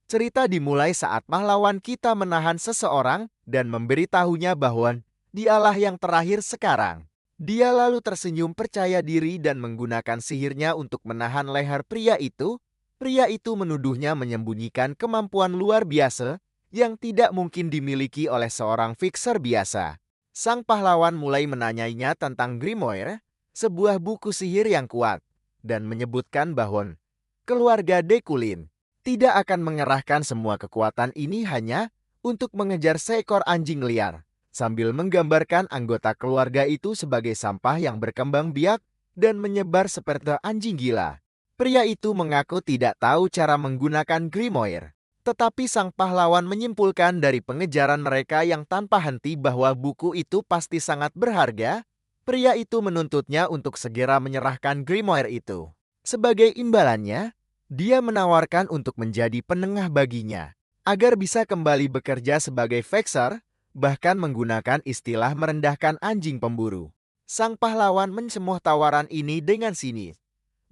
Cerita dimulai saat pahlawan kita menahan seseorang dan memberitahunya bahwa dialah yang terakhir sekarang. Dia lalu tersenyum percaya diri dan menggunakan sihirnya untuk menahan leher pria itu. Pria itu menuduhnya menyembunyikan kemampuan luar biasa yang tidak mungkin dimiliki oleh seorang fixer biasa. Sang pahlawan mulai menanyainya tentang Grimoire, sebuah buku sihir yang kuat, dan menyebutkan bahwa keluarga Dekulin tidak akan mengerahkan semua kekuatan ini hanya untuk mengejar seekor anjing liar, sambil menggambarkan anggota keluarga itu sebagai sampah yang berkembang biak dan menyebar seperti anjing gila. Pria itu mengaku tidak tahu cara menggunakan Grimoire, tetapi sang pahlawan menyimpulkan dari pengejaran mereka yang tanpa henti bahwa buku itu pasti sangat berharga. Pria itu menuntutnya untuk segera menyerahkan Grimoire itu. Sebagai imbalannya, dia menawarkan untuk menjadi penengah baginya, agar bisa kembali bekerja sebagai fixer, bahkan menggunakan istilah merendahkan anjing pemburu. Sang pahlawan mencemoh tawaran ini dengan sinis,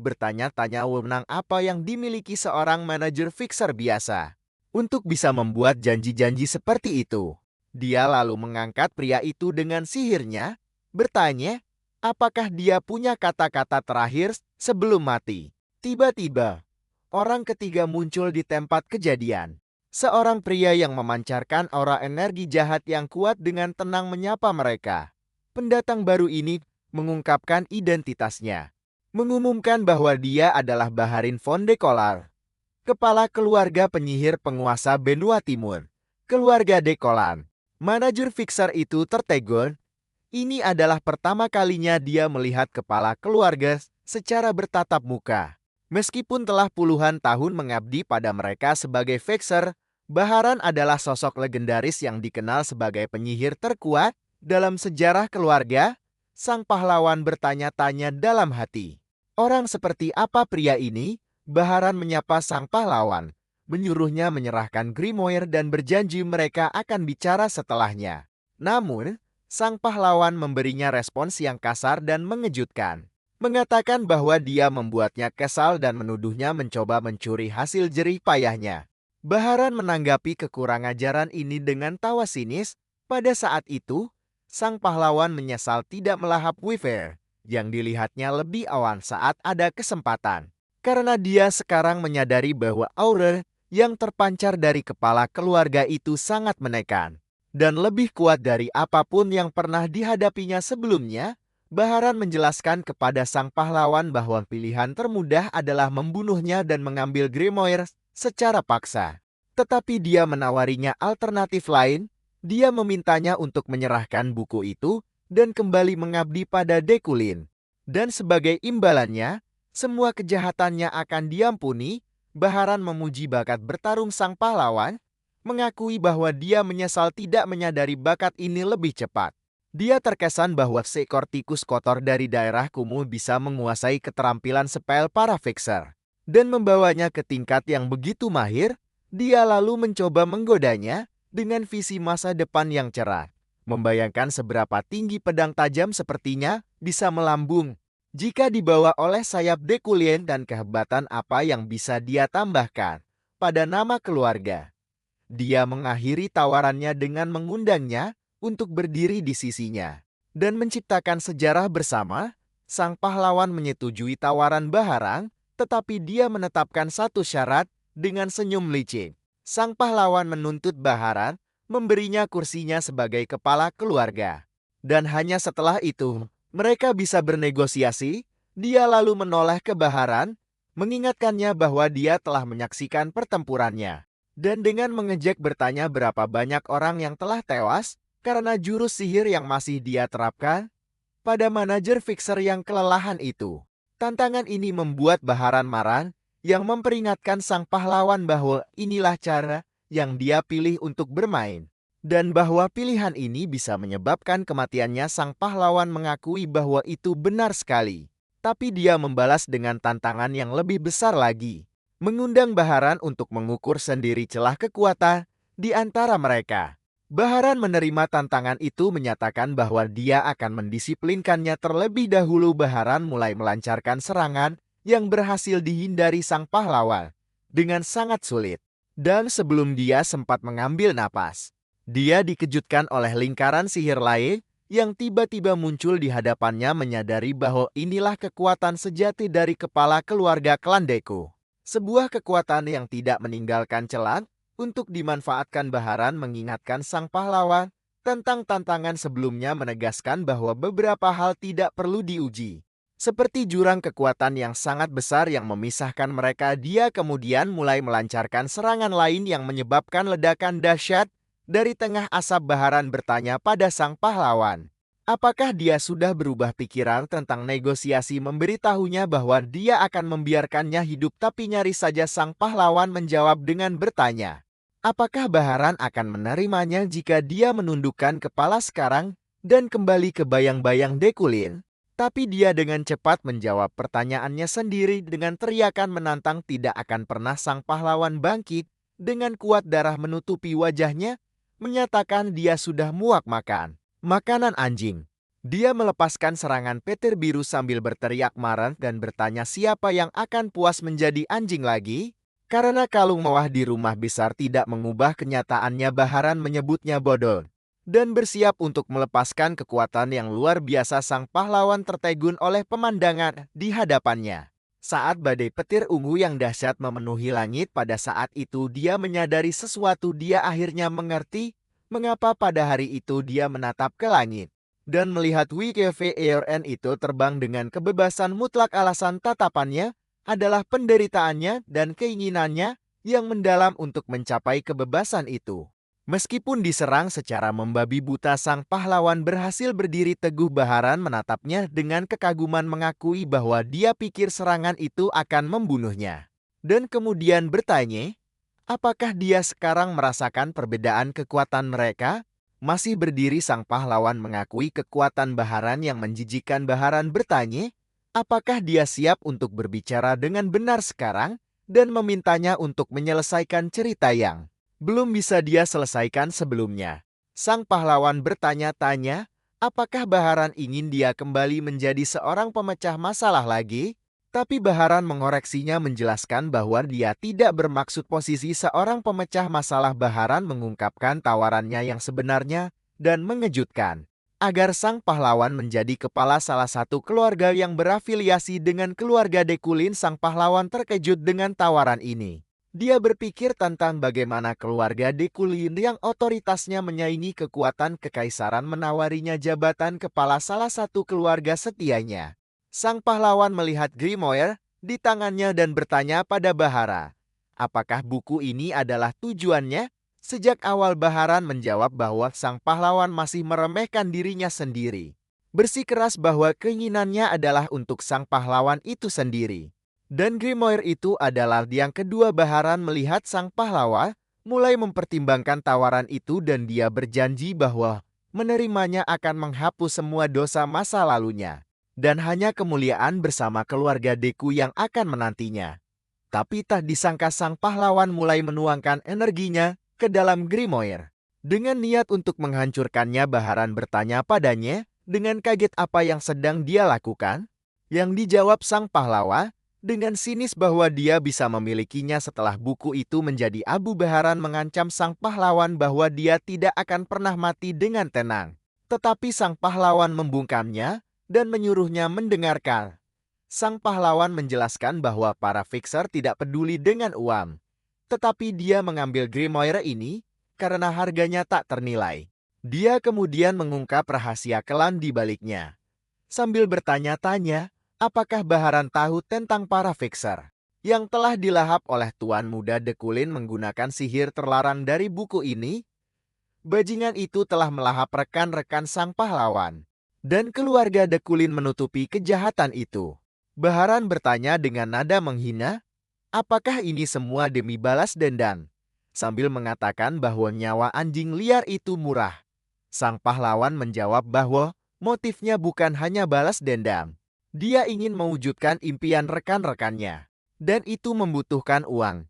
bertanya-tanya wewenang apa yang dimiliki seorang manajer fixer biasa untuk bisa membuat janji-janji seperti itu. Dia lalu mengangkat pria itu dengan sihirnya, bertanya, apakah dia punya kata-kata terakhir sebelum mati. Tiba-tiba, orang ketiga muncul di tempat kejadian. Seorang pria yang memancarkan aura energi jahat yang kuat dengan tenang menyapa mereka. Pendatang baru ini mengungkapkan identitasnya, mengumumkan bahwa dia adalah Baharin von de Kolar, kepala keluarga penyihir penguasa benua timur, keluarga de Kolan. Manajer fixer itu tertegun. Ini adalah pertama kalinya dia melihat kepala keluarga secara bertatap muka. Meskipun telah puluhan tahun mengabdi pada mereka sebagai fixer, Baharan adalah sosok legendaris yang dikenal sebagai penyihir terkuat dalam sejarah keluarga. Sang pahlawan bertanya-tanya dalam hati, orang seperti apa pria ini? Baharan menyapa sang pahlawan, menyuruhnya menyerahkan Grimoire dan berjanji mereka akan bicara setelahnya. Namun, sang pahlawan memberinya respons yang kasar dan mengejutkan, mengatakan bahwa dia membuatnya kesal dan menuduhnya mencoba mencuri hasil jerih payahnya. Baharan menanggapi kekurang ajaran ini dengan tawa sinis. Pada saat itu, sang pahlawan menyesal tidak melahap Weaver yang dilihatnya lebih awan saat ada kesempatan. Karena dia sekarang menyadari bahwa aura yang terpancar dari kepala keluarga itu sangat menekan dan lebih kuat dari apapun yang pernah dihadapinya sebelumnya. Baharan menjelaskan kepada sang pahlawan bahwa pilihan termudah adalah membunuhnya dan mengambil Grimoire secara paksa. Tetapi dia menawarinya alternatif lain. Dia memintanya untuk menyerahkan buku itu dan kembali mengabdi pada Dekulin. Dan sebagai imbalannya, semua kejahatannya akan diampuni. Baharan memuji bakat bertarung sang pahlawan, mengakui bahwa dia menyesal tidak menyadari bakat ini lebih cepat. Dia terkesan bahwa seekor tikus kotor dari daerah kumuh bisa menguasai keterampilan spell para fixer dan membawanya ke tingkat yang begitu mahir. Dia lalu mencoba menggodanya dengan visi masa depan yang cerah, membayangkan seberapa tinggi pedang tajam sepertinya bisa melambung jika dibawa oleh sayap Dekulien dan kehebatan apa yang bisa dia tambahkan pada nama keluarga. Dia mengakhiri tawarannya dengan mengundangnya untuk berdiri di sisinya dan menciptakan sejarah bersama. Sang pahlawan menyetujui tawaran Baharan, tetapi dia menetapkan satu syarat dengan senyum licik. Sang pahlawan menuntut Baharan memberinya kursinya sebagai kepala keluarga. Dan hanya setelah itu, mereka bisa bernegosiasi. Dia lalu menoleh ke Baharan, mengingatkannya bahwa dia telah menyaksikan pertempurannya. Dan dengan mengejek bertanya berapa banyak orang yang telah tewas karena jurus sihir yang masih dia terapkan pada manajer fixer yang kelelahan itu. Tantangan ini membuat Baharan marah, yang memperingatkan sang pahlawan bahwa inilah cara yang dia pilih untuk bermain. Dan bahwa pilihan ini bisa menyebabkan kematiannya. Sang pahlawan mengakui bahwa itu benar sekali. Tapi dia membalas dengan tantangan yang lebih besar lagi, mengundang Baharan untuk mengukur sendiri celah kekuatan di antara mereka. Baharan menerima tantangan itu, menyatakan bahwa dia akan mendisiplinkannya terlebih dahulu. Baharan mulai melancarkan serangan yang berhasil dihindari sang pahlawan dengan sangat sulit. Dan sebelum dia sempat mengambil napas, dia dikejutkan oleh lingkaran sihir lain yang tiba-tiba muncul di hadapannya, menyadari bahwa inilah kekuatan sejati dari kepala keluarga klan Deku. Sebuah kekuatan yang tidak meninggalkan celah untuk dimanfaatkan. Baharan mengingatkan sang pahlawan tentang tantangan sebelumnya, menegaskan bahwa beberapa hal tidak perlu diuji. Seperti jurang kekuatan yang sangat besar yang memisahkan mereka, dia kemudian mulai melancarkan serangan lain yang menyebabkan ledakan dahsyat. Dari tengah asap, Baharan bertanya pada sang pahlawan, apakah dia sudah berubah pikiran tentang negosiasi, memberitahunya bahwa dia akan membiarkannya hidup. Tapi nyaris saja sang pahlawan menjawab dengan bertanya, apakah Baharan akan menerimanya jika dia menundukkan kepala sekarang dan kembali ke bayang-bayang Dekulin? Tapi dia dengan cepat menjawab pertanyaannya sendiri dengan teriakan menantang. Tidak akan pernah. Sang pahlawan bangkit dengan kuat, darah menutupi wajahnya, menyatakan dia sudah muak makan makanan anjing. Dia melepaskan serangan petir biru sambil berteriak marah dan bertanya siapa yang akan puas menjadi anjing lagi? Karena kalung mewah di rumah besar tidak mengubah kenyataannya, Baharan menyebutnya bodoh dan bersiap untuk melepaskan kekuatan yang luar biasa. Sang pahlawan tertegun oleh pemandangan di hadapannya. Saat badai petir ungu yang dahsyat memenuhi langit pada saat itu, dia menyadari sesuatu. Dia akhirnya mengerti mengapa pada hari itu dia menatap ke langit dan melihat WKVRN itu terbang dengan kebebasan mutlak. Alasan tatapannya adalah penderitaannya dan keinginannya yang mendalam untuk mencapai kebebasan itu. Meskipun diserang secara membabi buta, sang pahlawan berhasil berdiri teguh. Baharan menatapnya dengan kekaguman, mengakui bahwa dia pikir serangan itu akan membunuhnya. Dan kemudian bertanya, apakah dia sekarang merasakan perbedaan kekuatan mereka? Masih berdiri, sang pahlawan mengakui kekuatan Baharan yang menjijikkan. Baharan bertanya, apakah dia siap untuk berbicara dengan benar sekarang dan memintanya untuk menyelesaikan cerita yang belum bisa dia selesaikan sebelumnya. Sang pahlawan bertanya-tanya, apakah Baharan ingin dia kembali menjadi seorang pemecah masalah lagi? Tapi Baharan mengoreksinya, menjelaskan bahwa dia tidak bermaksud posisi seorang pemecah masalah. Baharan mengungkapkan tawarannya yang sebenarnya dan mengejutkan, agar sang pahlawan menjadi kepala salah satu keluarga yang berafiliasi dengan keluarga Dekulin. Sang pahlawan terkejut dengan tawaran ini. Dia berpikir tentang bagaimana keluarga Dekulin yang otoritasnya menyaingi kekuatan kekaisaran menawarinya jabatan kepala salah satu keluarga setianya. Sang pahlawan melihat grimoire di tangannya dan bertanya pada Bahara, apakah buku ini adalah tujuannya? Sejak awal Baharan menjawab bahwa sang pahlawan masih meremehkan dirinya sendiri. Bersikeras bahwa keinginannya adalah untuk sang pahlawan itu sendiri. Dan grimoire itu adalah yang kedua. Baharan melihat sang pahlawan mulai mempertimbangkan tawaran itu dan dia berjanji bahwa menerimanya akan menghapus semua dosa masa lalunya dan hanya kemuliaan bersama keluarga Deku yang akan menantinya. Tapi tak disangka sang pahlawan mulai menuangkan energinya ke dalam grimoire dengan niat untuk menghancurkannya. Baharan bertanya padanya dengan kaget apa yang sedang dia lakukan. Yang dijawab sang pahlawan dengan sinis bahwa dia bisa memilikinya setelah buku itu menjadi abu. Baharan mengancam sang pahlawan bahwa dia tidak akan pernah mati dengan tenang. Tetapi sang pahlawan membungkamnya dan menyuruhnya mendengarkan. Sang pahlawan menjelaskan bahwa para fixer tidak peduli dengan uang. Tetapi dia mengambil grimoire ini karena harganya tak ternilai. Dia kemudian mengungkap rahasia kelam di baliknya. Sambil bertanya-tanya, apakah Baharan tahu tentang para fixer yang telah dilahap oleh Tuan Muda Dekulin menggunakan sihir terlarang dari buku ini? Bajingan itu telah melahap rekan-rekan sang pahlawan. Dan keluarga Dekulin menutupi kejahatan itu. Baharan bertanya dengan nada menghina, apakah ini semua demi balas dendam? Sambil mengatakan bahwa nyawa anjing liar itu murah. Sang pahlawan menjawab bahwa motifnya bukan hanya balas dendam. Dia ingin mewujudkan impian rekan-rekannya, dan itu membutuhkan uang.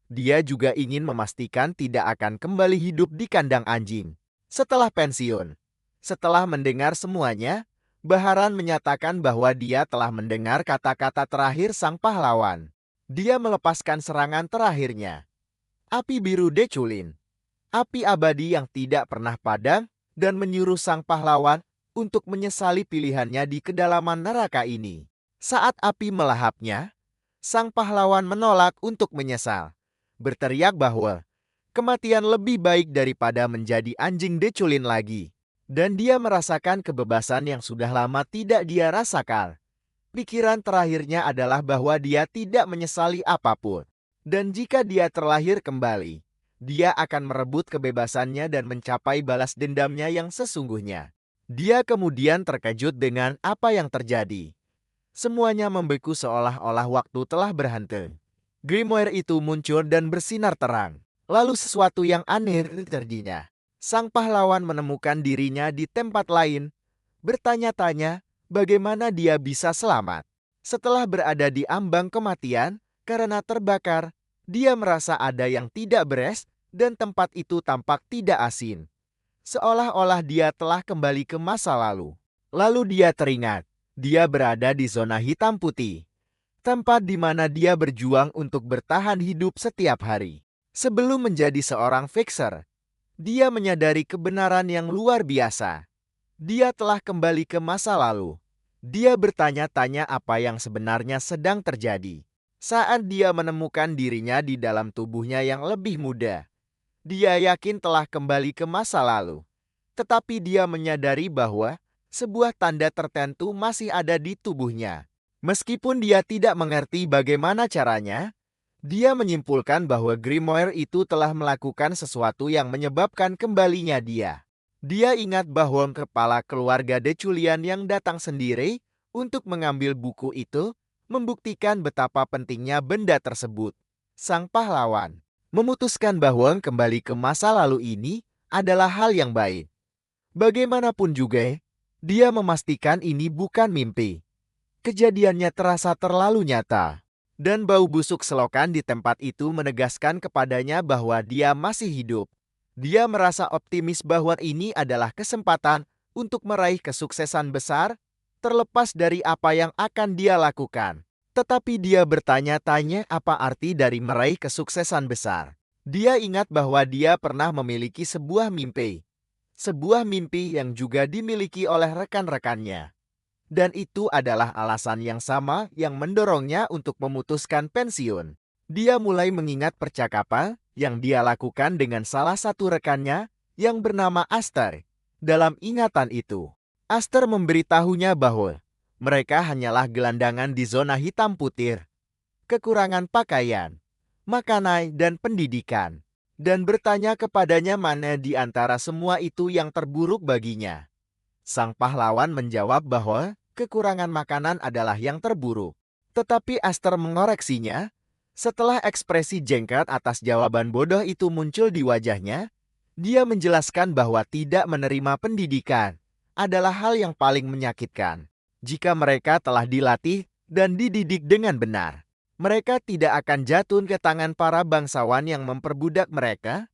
Dia juga ingin memastikan tidak akan kembali hidup di kandang anjing setelah pensiun. Setelah mendengar semuanya, Baharan menyatakan bahwa dia telah mendengar kata-kata terakhir sang pahlawan. Dia melepaskan serangan terakhirnya. Api biru Deculin, api abadi yang tidak pernah padam dan menyuruh sang pahlawan untuk menyesali pilihannya di kedalaman neraka ini. Saat api melahapnya, sang pahlawan menolak untuk menyesal, berteriak bahwa kematian lebih baik daripada menjadi anjing Deculin lagi. Dan dia merasakan kebebasan yang sudah lama tidak dia rasakan. Pikiran terakhirnya adalah bahwa dia tidak menyesali apapun. Dan jika dia terlahir kembali, dia akan merebut kebebasannya dan mencapai balas dendamnya yang sesungguhnya. Dia kemudian terkejut dengan apa yang terjadi. Semuanya membeku seolah-olah waktu telah berhenti. Grimoire itu muncul dan bersinar terang. Lalu sesuatu yang aneh terjadinya. Sang pahlawan menemukan dirinya di tempat lain, bertanya-tanya bagaimana dia bisa selamat. Setelah berada di ambang kematian karena terbakar, dia merasa ada yang tidak beres dan tempat itu tampak tidak asin. Seolah-olah dia telah kembali ke masa lalu. Lalu dia teringat, dia berada di zona hitam putih, tempat di mana dia berjuang untuk bertahan hidup setiap hari. Sebelum menjadi seorang fixer, dia menyadari kebenaran yang luar biasa. Dia telah kembali ke masa lalu. Dia bertanya-tanya apa yang sebenarnya sedang terjadi. Saat dia menemukan dirinya di dalam tubuhnya yang lebih muda, dia yakin telah kembali ke masa lalu. Tetapi dia menyadari bahwa sebuah tanda tertentu masih ada di tubuhnya. Meskipun dia tidak mengerti bagaimana caranya, dia menyimpulkan bahwa Grimoire itu telah melakukan sesuatu yang menyebabkan kembalinya dia. Dia ingat bahwa kepala keluarga Deculian yang datang sendiri untuk mengambil buku itu membuktikan betapa pentingnya benda tersebut. Sang pahlawan memutuskan bahwa kembali ke masa lalu ini adalah hal yang baik. Bagaimanapun juga, dia memastikan ini bukan mimpi. Kejadiannya terasa terlalu nyata. Dan bau busuk selokan di tempat itu menegaskan kepadanya bahwa dia masih hidup. Dia merasa optimis bahwa ini adalah kesempatan untuk meraih kesuksesan besar, terlepas dari apa yang akan dia lakukan. Tetapi dia bertanya-tanya apa arti dari meraih kesuksesan besar. Dia ingat bahwa dia pernah memiliki sebuah mimpi. Sebuah mimpi yang juga dimiliki oleh rekan-rekannya. Dan itu adalah alasan yang sama yang mendorongnya untuk memutuskan pensiun. Dia mulai mengingat percakapan yang dia lakukan dengan salah satu rekannya yang bernama Aster. Dalam ingatan itu, Aster memberitahunya bahwa mereka hanyalah gelandangan di zona hitam putih, kekurangan pakaian, makanan, dan pendidikan. Dan bertanya kepadanya mana di antara semua itu yang terburuk baginya. Sang pahlawan menjawab bahwa kekurangan makanan adalah yang terburuk. Tetapi Aster mengoreksinya. Setelah ekspresi jengkel atas jawaban bodoh itu muncul di wajahnya, dia menjelaskan bahwa tidak menerima pendidikan adalah hal yang paling menyakitkan. Jika mereka telah dilatih dan dididik dengan benar, mereka tidak akan jatuh ke tangan para bangsawan yang memperbudak mereka.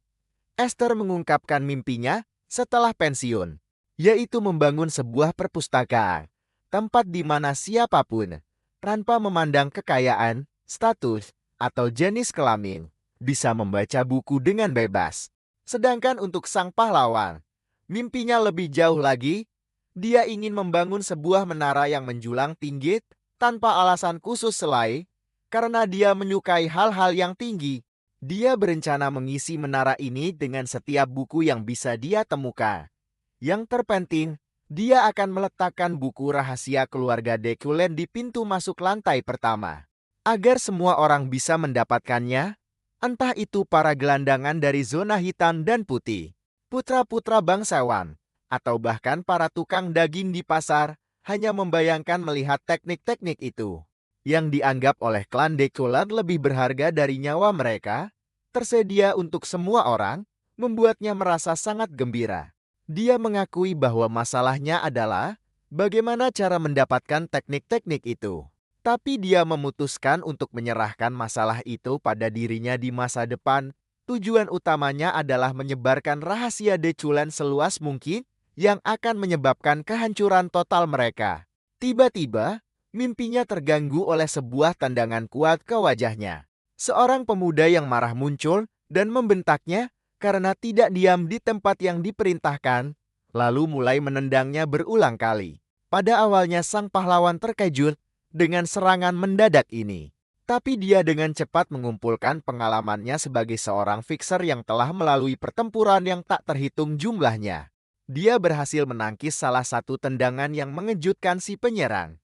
Aster mengungkapkan mimpinya setelah pensiun, yaitu membangun sebuah perpustakaan, tempat di mana siapapun, tanpa memandang kekayaan, status, atau jenis kelamin, bisa membaca buku dengan bebas. Sedangkan untuk sang pahlawan, mimpinya lebih jauh lagi. Dia ingin membangun sebuah menara yang menjulang tinggi tanpa alasan khusus selain karena dia menyukai hal-hal yang tinggi. Dia berencana mengisi menara ini dengan setiap buku yang bisa dia temukan. Yang terpenting, dia akan meletakkan buku rahasia keluarga Deculin di pintu masuk lantai pertama. Agar semua orang bisa mendapatkannya, entah itu para gelandangan dari zona hitam dan putih, putra-putra bangsawan, atau bahkan para tukang daging di pasar, hanya membayangkan melihat teknik-teknik itu, yang dianggap oleh klan Deculin lebih berharga dari nyawa mereka, tersedia untuk semua orang, membuatnya merasa sangat gembira. Dia mengakui bahwa masalahnya adalah bagaimana cara mendapatkan teknik-teknik itu. Tapi dia memutuskan untuk menyerahkan masalah itu pada dirinya di masa depan. Tujuan utamanya adalah menyebarkan rahasia Deculin seluas mungkin yang akan menyebabkan kehancuran total mereka. Tiba-tiba, mimpinya terganggu oleh sebuah tendangan kuat ke wajahnya. Seorang pemuda yang marah muncul dan membentaknya karena tidak diam di tempat yang diperintahkan, lalu mulai menendangnya berulang kali. Pada awalnya sang pahlawan terkejut dengan serangan mendadak ini. Tapi dia dengan cepat mengumpulkan pengalamannya sebagai seorang fixer yang telah melalui pertempuran yang tak terhitung jumlahnya. Dia berhasil menangkis salah satu tendangan yang mengejutkan si penyerang.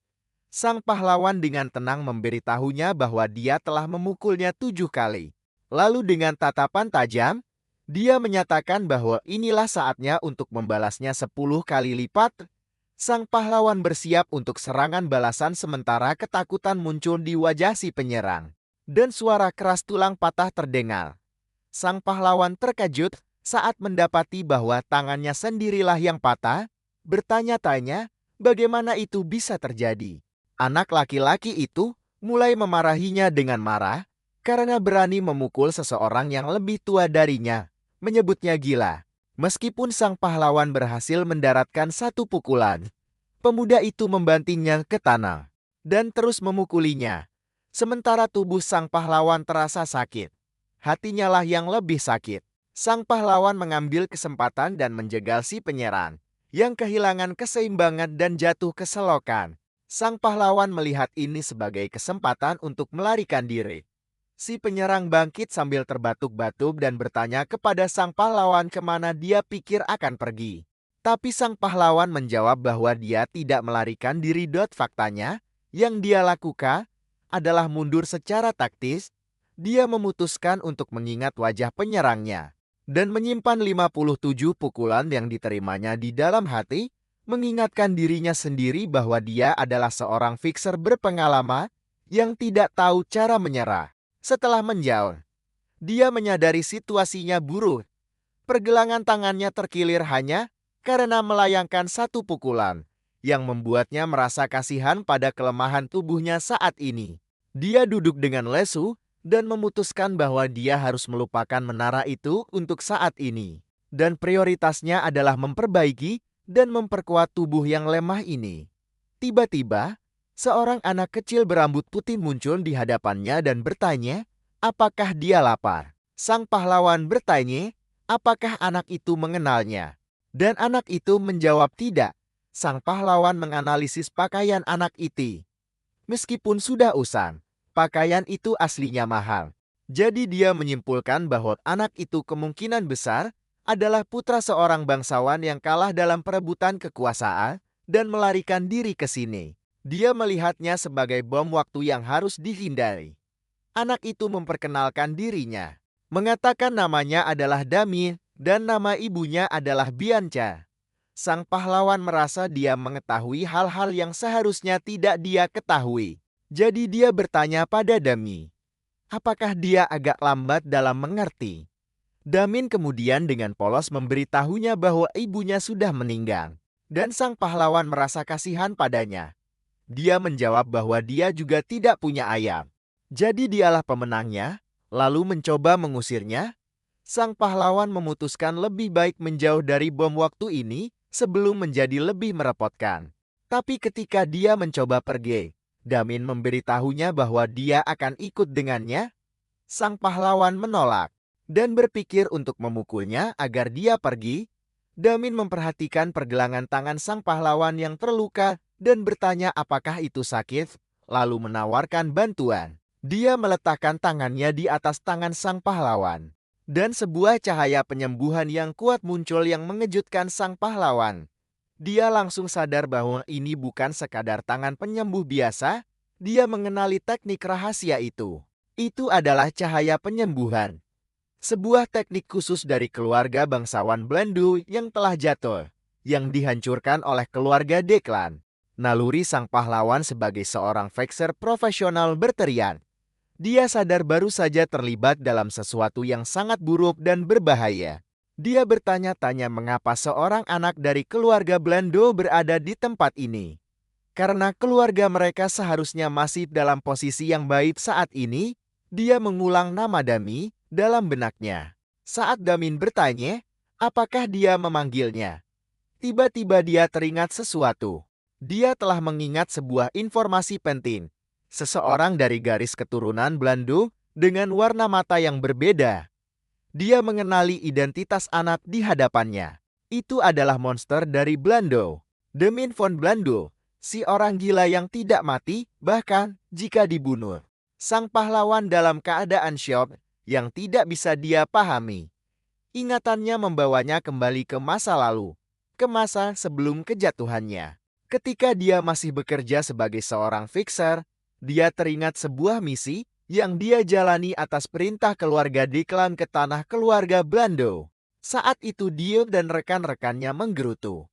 Sang pahlawan dengan tenang memberitahunya bahwa dia telah memukulnya 7 kali. Lalu dengan tatapan tajam, dia menyatakan bahwa inilah saatnya untuk membalasnya 10 kali lipat. Sang pahlawan bersiap untuk serangan balasan sementara ketakutan muncul di wajah si penyerang. Dan suara keras tulang patah terdengar. Sang pahlawan terkejut saat mendapati bahwa tangannya sendirilah yang patah, bertanya-tanya bagaimana itu bisa terjadi. Anak laki-laki itu mulai memarahinya dengan marah karena berani memukul seseorang yang lebih tua darinya, menyebutnya gila. Meskipun sang pahlawan berhasil mendaratkan satu pukulan, pemuda itu membantingnya ke tanah dan terus memukulinya. Sementara tubuh sang pahlawan terasa sakit, hatinya lah yang lebih sakit. Sang pahlawan mengambil kesempatan dan menjegal si penyerang, yang kehilangan keseimbangan dan jatuh ke selokan. Sang pahlawan melihat ini sebagai kesempatan untuk melarikan diri. Si penyerang bangkit sambil terbatuk-batuk dan bertanya kepada sang pahlawan kemana dia pikir akan pergi. Tapi sang pahlawan menjawab bahwa dia tidak melarikan diri. Faktanya, yang dia lakukan adalah mundur secara taktis. Dia memutuskan untuk mengingat wajah penyerangnya dan menyimpan 57 pukulan yang diterimanya di dalam hati, mengingatkan dirinya sendiri bahwa dia adalah seorang fixer berpengalaman yang tidak tahu cara menyerah. Setelah menjauh, dia menyadari situasinya buruk. Pergelangan tangannya terkilir hanya karena melayangkan satu pukulan, yang membuatnya merasa kasihan pada kelemahan tubuhnya saat ini. Dia duduk dengan lesu dan memutuskan bahwa dia harus melupakan menara itu untuk saat ini. Dan prioritasnya adalah memperbaiki dan memperkuat tubuh yang lemah ini. Tiba-tiba, seorang anak kecil berambut putih muncul di hadapannya dan bertanya, apakah dia lapar? Sang pahlawan bertanya, apakah anak itu mengenalnya? Dan anak itu menjawab tidak. Sang pahlawan menganalisis pakaian anak itu. Meskipun sudah usang, pakaian itu aslinya mahal. Jadi dia menyimpulkan bahwa anak itu kemungkinan besar adalah putra seorang bangsawan yang kalah dalam perebutan kekuasaan dan melarikan diri ke sini. Dia melihatnya sebagai bom waktu yang harus dihindari. Anak itu memperkenalkan dirinya, mengatakan namanya adalah Dami dan nama ibunya adalah Bianca. Sang pahlawan merasa dia mengetahui hal-hal yang seharusnya tidak dia ketahui. Jadi dia bertanya pada Dami, apakah dia agak lambat dalam mengerti? Damin kemudian dengan polos memberitahunya bahwa ibunya sudah meninggal. Dan sang pahlawan merasa kasihan padanya. Dia menjawab bahwa dia juga tidak punya ayam. Jadi dialah pemenangnya, lalu mencoba mengusirnya. Sang pahlawan memutuskan lebih baik menjauh dari bom waktu ini sebelum menjadi lebih merepotkan. Tapi ketika dia mencoba pergi, Damin memberitahunya bahwa dia akan ikut dengannya. Sang pahlawan menolak dan berpikir untuk memukulnya agar dia pergi. Damin memperhatikan pergelangan tangan sang pahlawan yang terluka dan bertanya apakah itu sakit, lalu menawarkan bantuan. Dia meletakkan tangannya di atas tangan sang pahlawan. Dan sebuah cahaya penyembuhan yang kuat muncul yang mengejutkan sang pahlawan. Dia langsung sadar bahwa ini bukan sekadar tangan penyembuh biasa, dia mengenali teknik rahasia itu. Itu adalah cahaya penyembuhan. Sebuah teknik khusus dari keluarga bangsawan Belanda yang telah jatuh, yang dihancurkan oleh keluarga Deklan. Naluri sang pahlawan sebagai seorang fixer profesional berteriak. Dia sadar baru saja terlibat dalam sesuatu yang sangat buruk dan berbahaya. Dia bertanya-tanya mengapa seorang anak dari keluarga Belanda berada di tempat ini. Karena keluarga mereka seharusnya masih dalam posisi yang baik saat ini, dia mengulang nama Dami dalam benaknya. Saat Damin bertanya, apakah dia memanggilnya? Tiba-tiba dia teringat sesuatu. Dia telah mengingat sebuah informasi penting. Seseorang dari garis keturunan Belanda dengan warna mata yang berbeda. Dia mengenali identitas anak di hadapannya. Itu adalah monster dari Blando, Demin von Blando, si orang gila yang tidak mati, bahkan jika dibunuh. Sang pahlawan dalam keadaan syok yang tidak bisa dia pahami. Ingatannya membawanya kembali ke masa lalu, ke masa sebelum kejatuhannya. Ketika dia masih bekerja sebagai seorang fixer, dia teringat sebuah misi yang dia jalani atas perintah keluarga Diklan ke tanah keluarga Blando. Saat itu dia dan rekan-rekannya menggerutu.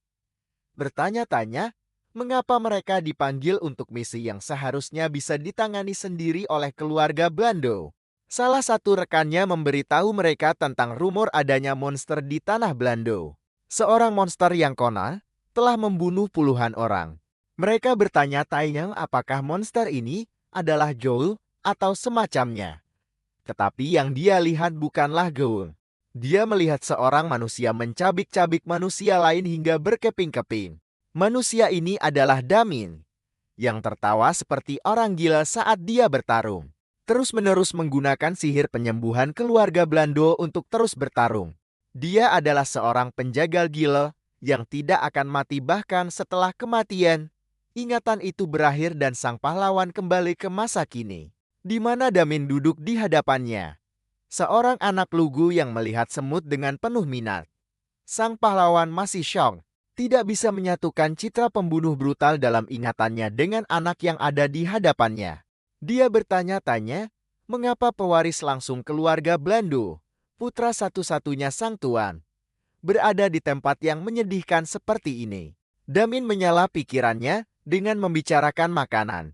Bertanya-tanya, mengapa mereka dipanggil untuk misi yang seharusnya bisa ditangani sendiri oleh keluarga Blando. Salah satu rekannya memberitahu mereka tentang rumor adanya monster di tanah Blando. Seorang monster yang kona telah membunuh puluhan orang. Mereka bertanya-tanya apakah monster ini adalah Joel atau semacamnya. Tetapi yang dia lihat bukanlah Joel. Dia melihat seorang manusia mencabik-cabik manusia lain hingga berkeping-keping. Manusia ini adalah Damin, yang tertawa seperti orang gila saat dia bertarung. Terus-menerus menggunakan sihir penyembuhan keluarga Blando untuk terus bertarung. Dia adalah seorang penjagal gila yang tidak akan mati bahkan setelah kematian. Ingatan itu berakhir dan sang pahlawan kembali ke masa kini, di mana Damin duduk di hadapannya. Seorang anak lugu yang melihat semut dengan penuh minat. Sang pahlawan masih syok, tidak bisa menyatukan citra pembunuh brutal dalam ingatannya dengan anak yang ada di hadapannya. Dia bertanya-tanya, mengapa pewaris langsung keluarga Blando, putra satu-satunya sang tuan, berada di tempat yang menyedihkan seperti ini. Damin menyala pikirannya dengan membicarakan makanan.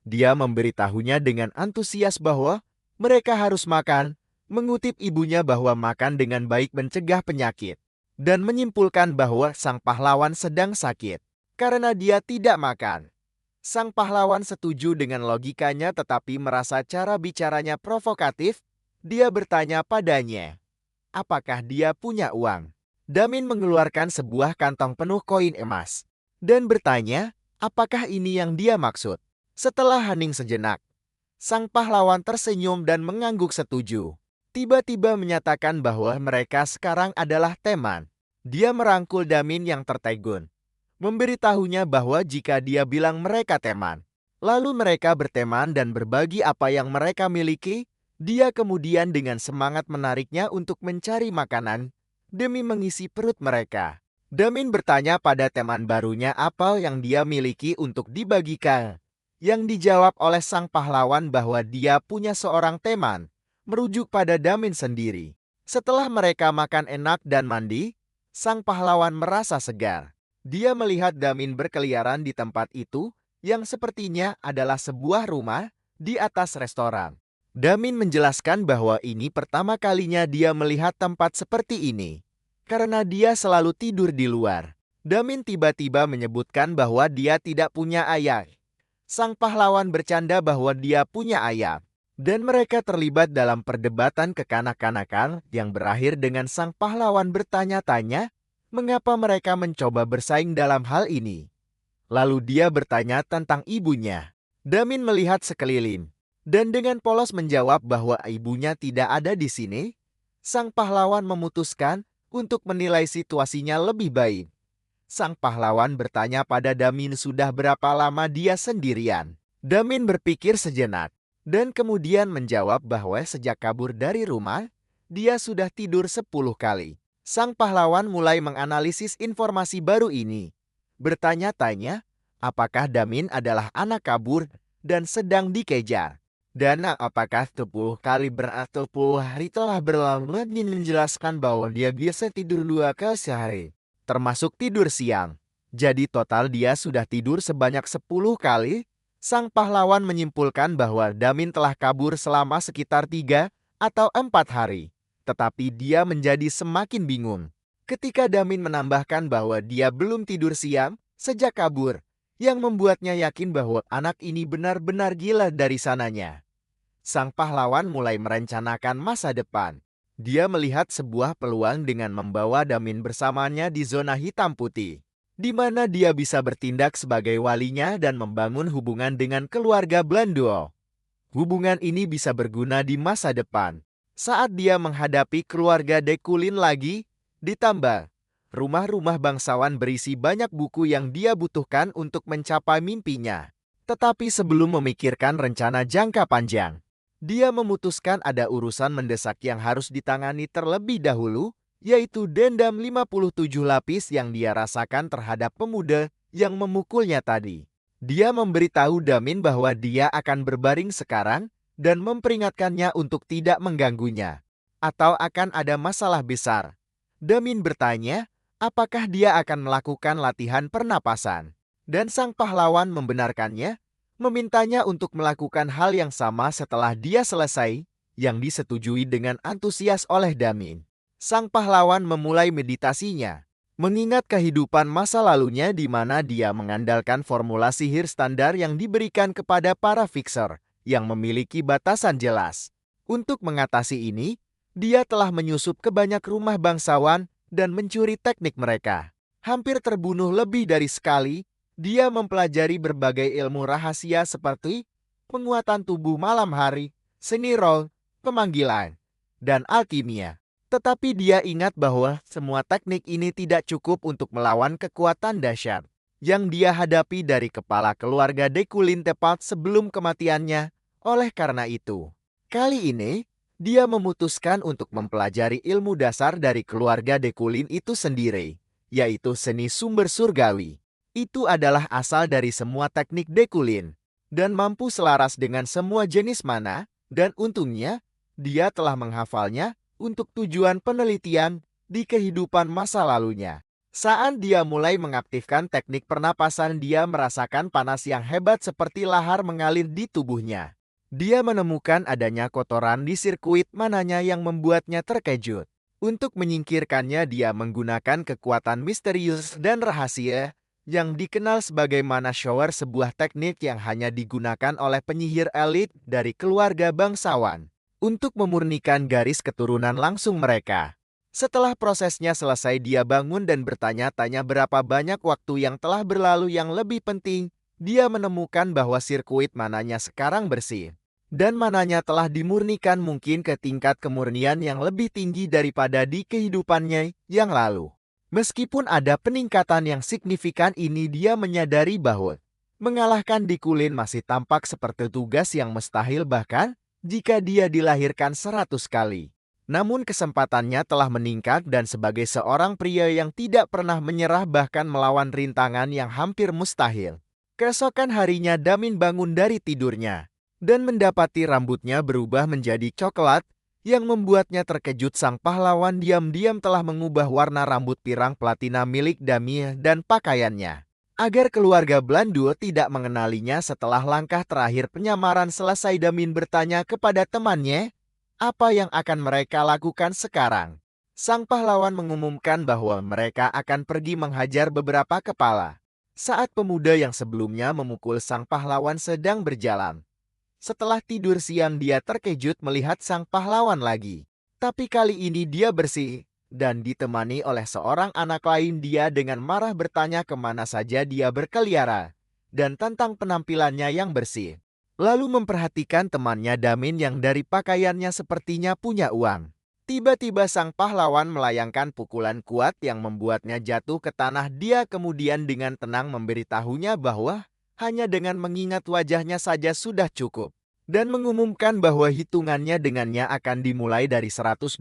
Dia memberitahunya dengan antusias bahwa mereka harus makan, mengutip ibunya bahwa makan dengan baik mencegah penyakit, dan menyimpulkan bahwa sang pahlawan sedang sakit karena dia tidak makan. Sang pahlawan setuju dengan logikanya tetapi merasa cara bicaranya provokatif. Dia bertanya padanya, apakah dia punya uang? Damin mengeluarkan sebuah kantong penuh koin emas dan bertanya, apakah ini yang dia maksud? Setelah hening sejenak, sang pahlawan tersenyum dan mengangguk setuju. Tiba-tiba menyatakan bahwa mereka sekarang adalah teman. Dia merangkul Damin yang tertegun, memberitahunya bahwa jika dia bilang mereka teman, lalu mereka berteman dan berbagi apa yang mereka miliki. Dia kemudian dengan semangat menariknya untuk mencari makanan demi mengisi perut mereka. Damin bertanya pada teman barunya apa yang dia miliki untuk dibagikan. Yang dijawab oleh sang pahlawan bahwa dia punya seorang teman, merujuk pada Damin sendiri. Setelah mereka makan enak dan mandi, sang pahlawan merasa segar. Dia melihat Damin berkeliaran di tempat itu yang sepertinya adalah sebuah rumah di atas restoran. Damin menjelaskan bahwa ini pertama kalinya dia melihat tempat seperti ini, karena dia selalu tidur di luar. Damin tiba-tiba menyebutkan bahwa dia tidak punya ayah. Sang pahlawan bercanda bahwa dia punya ayah, dan mereka terlibat dalam perdebatan kekanak-kanakan yang berakhir dengan sang pahlawan bertanya-tanya mengapa mereka mencoba bersaing dalam hal ini. Lalu dia bertanya tentang ibunya. Damin melihat sekeliling dan dengan polos menjawab bahwa ibunya tidak ada di sini. Sang pahlawan memutuskan untuk menilai situasinya lebih baik. Sang pahlawan bertanya pada Damin sudah berapa lama dia sendirian. Damin berpikir sejenak dan kemudian menjawab bahwa sejak kabur dari rumah, dia sudah tidur 10 kali. Sang pahlawan mulai menganalisis informasi baru ini. Bertanya-tanya, apakah Damin adalah anak kabur dan sedang dikejar? Dan apakah 10 kali berarti 10 hari telah berlalu? Damin menjelaskan bahwa dia biasa tidur 2 kali sehari, termasuk tidur siang. Jadi total dia sudah tidur sebanyak 10 kali. Sang pahlawan menyimpulkan bahwa Damin telah kabur selama sekitar 3 atau 4 hari. Tetapi dia menjadi semakin bingung ketika Damin menambahkan bahwa dia belum tidur siang sejak kabur, yang membuatnya yakin bahwa anak ini benar-benar gila dari sananya. Sang pahlawan mulai merencanakan masa depan. Dia melihat sebuah peluang dengan membawa Damin bersamanya di zona hitam putih, di mana dia bisa bertindak sebagai walinya dan membangun hubungan dengan keluarga Blando. Hubungan ini bisa berguna di masa depan. Saat dia menghadapi keluarga Dekulin lagi, ditambah rumah-rumah bangsawan berisi banyak buku yang dia butuhkan untuk mencapai mimpinya. Tetapi sebelum memikirkan rencana jangka panjang, dia memutuskan ada urusan mendesak yang harus ditangani terlebih dahulu, yaitu dendam 57 lapis yang dia rasakan terhadap pemuda yang memukulnya tadi. Dia memberitahu Damin bahwa dia akan berbaring sekarang dan memperingatkannya untuk tidak mengganggunya, atau akan ada masalah besar. Damin bertanya, apakah dia akan melakukan latihan pernapasan. Dan sang pahlawan membenarkannya, memintanya untuk melakukan hal yang sama setelah dia selesai, yang disetujui dengan antusias oleh Damin. Sang pahlawan memulai meditasinya, mengingat kehidupan masa lalunya di mana dia mengandalkan formula sihir standar yang diberikan kepada para fixer yang memiliki batasan jelas. Untuk mengatasi ini, dia telah menyusup ke banyak rumah bangsawan dan mencuri teknik mereka. Hampir terbunuh lebih dari sekali, dia mempelajari berbagai ilmu rahasia seperti penguatan tubuh malam hari, seni roll, pemanggilan, dan alkimia. Tetapi dia ingat bahwa semua teknik ini tidak cukup untuk melawan kekuatan dahsyat yang dia hadapi dari kepala keluarga Dekulin tepat sebelum kematiannya. Oleh karena itu, kali ini dia memutuskan untuk mempelajari ilmu dasar dari keluarga Dekulin itu sendiri, yaitu seni sumber surgawi. Itu adalah asal dari semua teknik Dekulin dan mampu selaras dengan semua jenis mana, dan untungnya dia telah menghafalnya untuk tujuan penelitian di kehidupan masa lalunya. Saat dia mulai mengaktifkan teknik pernapasan, dia merasakan panas yang hebat seperti lahar mengalir di tubuhnya. Dia menemukan adanya kotoran di sirkuit mananya yang membuatnya terkejut. Untuk menyingkirkannya, dia menggunakan kekuatan misterius dan rahasia yang dikenal sebagai mana shower, sebuah teknik yang hanya digunakan oleh penyihir elit dari keluarga bangsawan untuk memurnikan garis keturunan langsung mereka. Setelah prosesnya selesai, dia bangun dan bertanya-tanya berapa banyak waktu yang telah berlalu. Yang lebih penting, dia menemukan bahwa sirkuit mananya sekarang bersih dan mananya telah dimurnikan, mungkin ke tingkat kemurnian yang lebih tinggi daripada di kehidupannya yang lalu. Meskipun ada peningkatan yang signifikan ini, dia menyadari bahwa mengalahkan Dekulin masih tampak seperti tugas yang mustahil bahkan jika dia dilahirkan 100 kali. Namun kesempatannya telah meningkat, dan sebagai seorang pria yang tidak pernah menyerah bahkan melawan rintangan yang hampir mustahil. Keesokan harinya Damin bangun dari tidurnya dan mendapati rambutnya berubah menjadi coklat yang membuatnya terkejut. Sang pahlawan diam-diam telah mengubah warna rambut pirang platina milik Damin dan pakaiannya agar keluarga Blandur tidak mengenalinya. Setelah langkah terakhir penyamaran selesai, Damin bertanya kepada temannya, apa yang akan mereka lakukan sekarang? Sang pahlawan mengumumkan bahwa mereka akan pergi menghajar beberapa kepala. Saat pemuda yang sebelumnya memukul sang pahlawan sedang berjalan. Setelah tidur siang, dia terkejut melihat sang pahlawan lagi. Tapi kali ini dia bersih dan ditemani oleh seorang anak lain. Dia dengan marah bertanya kemana saja dia berkeliara dan tentang penampilannya yang bersih. Lalu memperhatikan temannya Damin yang dari pakaiannya sepertinya punya uang. Tiba-tiba sang pahlawan melayangkan pukulan kuat yang membuatnya jatuh ke tanah. Dia kemudian dengan tenang memberitahunya bahwa hanya dengan mengingat wajahnya saja sudah cukup, dan mengumumkan bahwa hitungannya dengannya akan dimulai dari 123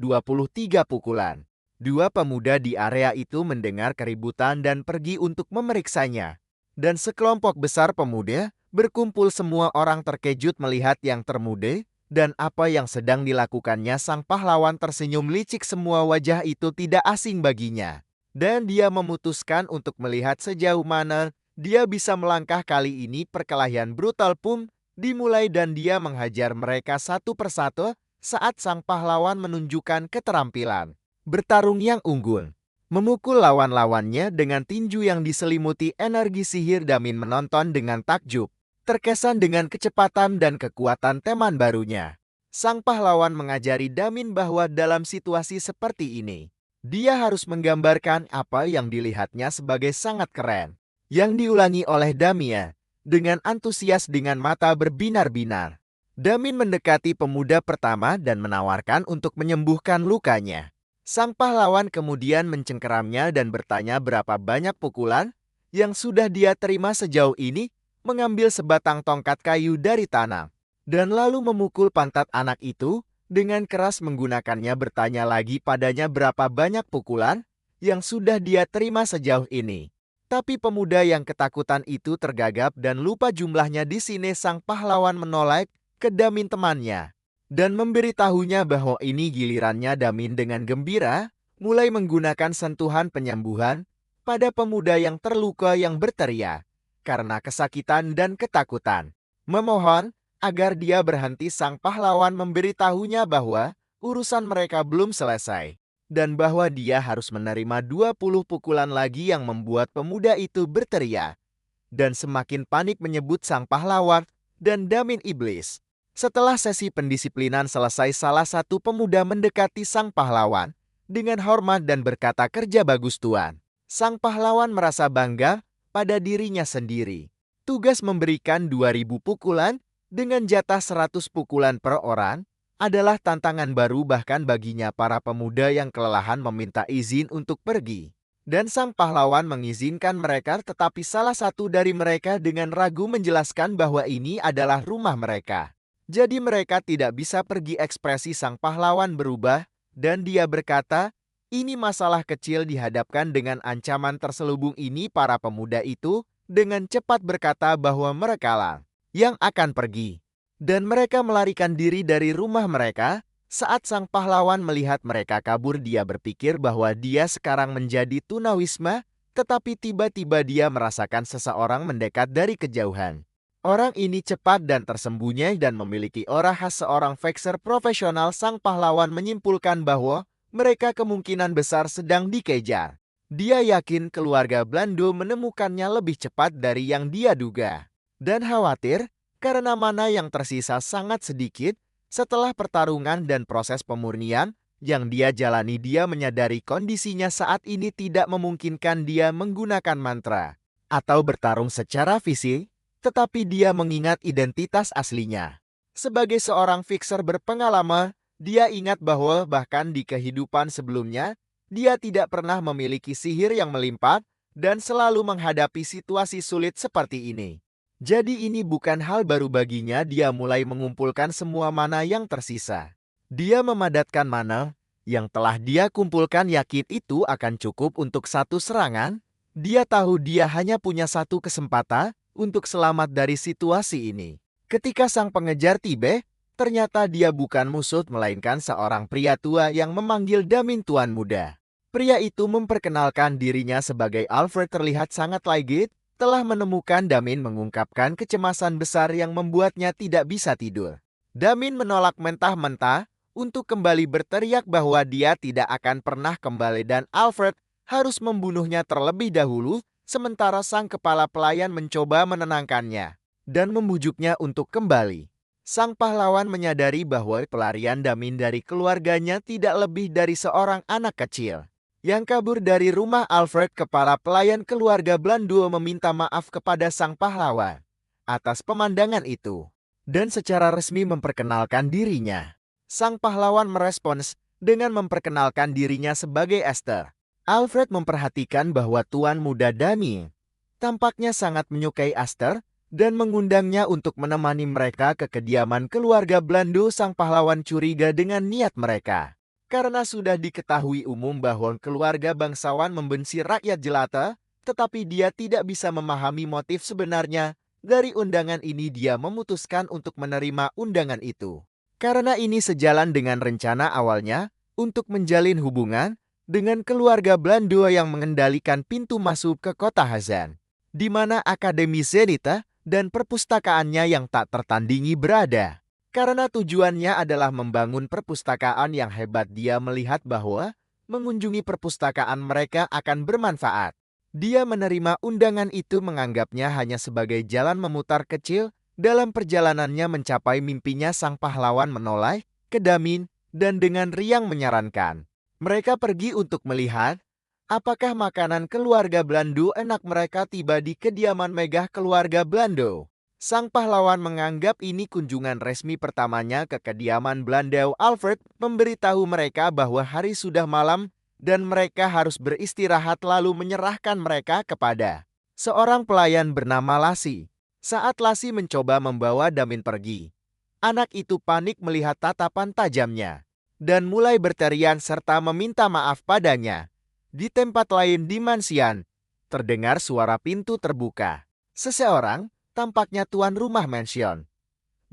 pukulan. Dua pemuda di area itu mendengar keributan dan pergi untuk memeriksanya. Dan sekelompok besar pemuda berkumpul. Semua orang terkejut melihat yang termuda dan apa yang sedang dilakukannya. Sang pahlawan tersenyum licik. Semua wajah itu tidak asing baginya, dan dia memutuskan untuk melihat sejauh mana dia bisa melangkah. Kali ini perkelahian brutal pun dimulai dan dia menghajar mereka satu persatu. Saat sang pahlawan menunjukkan keterampilan bertarung yang unggul, memukul lawan-lawannya dengan tinju yang diselimuti energi sihir, Damin menonton dengan takjub, terkesan dengan kecepatan dan kekuatan teman barunya. Sang pahlawan mengajari Damin bahwa dalam situasi seperti ini, dia harus menggambarkan apa yang dilihatnya sebagai sangat keren. Yang diulangi oleh Damia dengan antusias dengan mata berbinar-binar. Damin mendekati pemuda pertama dan menawarkan untuk menyembuhkan lukanya. Sang pahlawan kemudian mencengkeramnya dan bertanya berapa banyak pukulan yang sudah dia terima sejauh ini, mengambil sebatang tongkat kayu dari tanah, dan lalu memukul pantat anak itu dengan keras menggunakannya, bertanya lagi padanya berapa banyak pukulan yang sudah dia terima sejauh ini. Tapi pemuda yang ketakutan itu tergagap dan lupa jumlahnya. Di sini sang pahlawan menoleh ke Damin temannya dan memberitahunya bahwa ini gilirannya. Damin dengan gembira mulai menggunakan sentuhan penyembuhan pada pemuda yang terluka yang berteriak karena kesakitan dan ketakutan, memohon agar dia berhenti. Sang pahlawan memberitahunya bahwa urusan mereka belum selesai dan bahwa dia harus menerima 20 pukulan lagi, yang membuat pemuda itu berteriak dan semakin panik menyebut sang pahlawan dan Damin iblis. Setelah sesi pendisiplinan selesai, salah satu pemuda mendekati sang pahlawan dengan hormat dan berkata, "Kerja bagus Tuan." Sang pahlawan merasa bangga pada dirinya sendiri. Tugas memberikan 2000 pukulan dengan jatah 100 pukulan per orang adalah tantangan baru bahkan baginya. Para pemuda yang kelelahan meminta izin untuk pergi, dan sang pahlawan mengizinkan mereka, tetapi salah satu dari mereka dengan ragu menjelaskan bahwa ini adalah rumah mereka. Jadi mereka tidak bisa pergi. Ekspresi sang pahlawan berubah dan dia berkata, "Ini masalah kecil dihadapkan dengan ancaman terselubung ini." Para pemuda itu dengan cepat berkata bahwa merekalah yang akan pergi, dan mereka melarikan diri dari rumah mereka. Saat sang pahlawan melihat mereka kabur, dia berpikir bahwa dia sekarang menjadi tunawisma, tetapi tiba-tiba dia merasakan seseorang mendekat dari kejauhan. Orang ini cepat dan tersembunyi dan memiliki aura khas seorang fixer profesional. Sang pahlawan menyimpulkan bahwa mereka kemungkinan besar sedang dikejar. Dia yakin keluarga Blando menemukannya lebih cepat dari yang dia duga, dan khawatir karena mana yang tersisa sangat sedikit. Setelah pertarungan dan proses pemurnian yang dia jalani, dia menyadari kondisinya saat ini tidak memungkinkan dia menggunakan mantra atau bertarung secara fisik, tetapi dia mengingat identitas aslinya. Sebagai seorang fixer berpengalaman, dia ingat bahwa bahkan di kehidupan sebelumnya, dia tidak pernah memiliki sihir yang melimpah dan selalu menghadapi situasi sulit seperti ini. Jadi ini bukan hal baru baginya. Dia mulai mengumpulkan semua mana yang tersisa. Dia memadatkan mana yang telah dia kumpulkan, yakin itu akan cukup untuk satu serangan. Dia tahu dia hanya punya satu kesempatan untuk selamat dari situasi ini. Ketika sang pengejar tiba, ternyata dia bukan musuh melainkan seorang pria tua yang memanggil Damin tuan muda. Pria itu memperkenalkan dirinya sebagai Alfred, terlihat sangat legit. Telah menemukan Damin mengungkapkan kecemasan besar yang membuatnya tidak bisa tidur. Damin menolak mentah-mentah untuk kembali, berteriak bahwa dia tidak akan pernah kembali dan Alfred harus membunuhnya terlebih dahulu. Sementara sang kepala pelayan mencoba menenangkannya dan membujuknya untuk kembali. Sang pahlawan menyadari bahwa pelarian Damin dari keluarganya tidak lebih dari seorang anak kecil yang kabur dari rumah Alfred. Kepala pelayan keluarga Blando meminta maaf kepada sang pahlawan atas pemandangan itu dan secara resmi memperkenalkan dirinya. Sang pahlawan merespons dengan memperkenalkan dirinya sebagai Esther. Alfred memperhatikan bahwa tuan muda Damin tampaknya sangat menyukai Esther dan mengundangnya untuk menemani mereka ke kediaman keluarga Blando. Sang pahlawan curiga dengan niat mereka, karena sudah diketahui umum bahwa keluarga bangsawan membenci rakyat jelata, tetapi dia tidak bisa memahami motif sebenarnya dari undangan ini. Dia memutuskan untuk menerima undangan itu, karena ini sejalan dengan rencana awalnya untuk menjalin hubungan dengan keluarga Blando yang mengendalikan pintu masuk ke kota Hazan, di mana Akademi Zenita dan perpustakaannya yang tak tertandingi berada. Karena tujuannya adalah membangun perpustakaan yang hebat, dia melihat bahwa mengunjungi perpustakaan mereka akan bermanfaat. Dia menerima undangan itu, menganggapnya hanya sebagai jalan memutar kecil dalam perjalanannya mencapai mimpinya. Sang pahlawan menoleh ke Damin dan dengan riang menyarankan mereka pergi untuk melihat apakah makanan keluarga Blando enak. Mereka tiba di kediaman megah keluarga Blando. Sang pahlawan menganggap ini kunjungan resmi pertamanya ke kediaman Blandau. Alfred memberitahu mereka bahwa hari sudah malam dan mereka harus beristirahat, lalu menyerahkan mereka kepada seorang pelayan bernama Lassie. Saat Lassie mencoba membawa Damin pergi, anak itu panik melihat tatapan tajamnya dan mulai berteriak serta meminta maaf padanya. Di tempat lain di mansian, terdengar suara pintu terbuka. Seseorang, tampaknya tuan rumah mansion,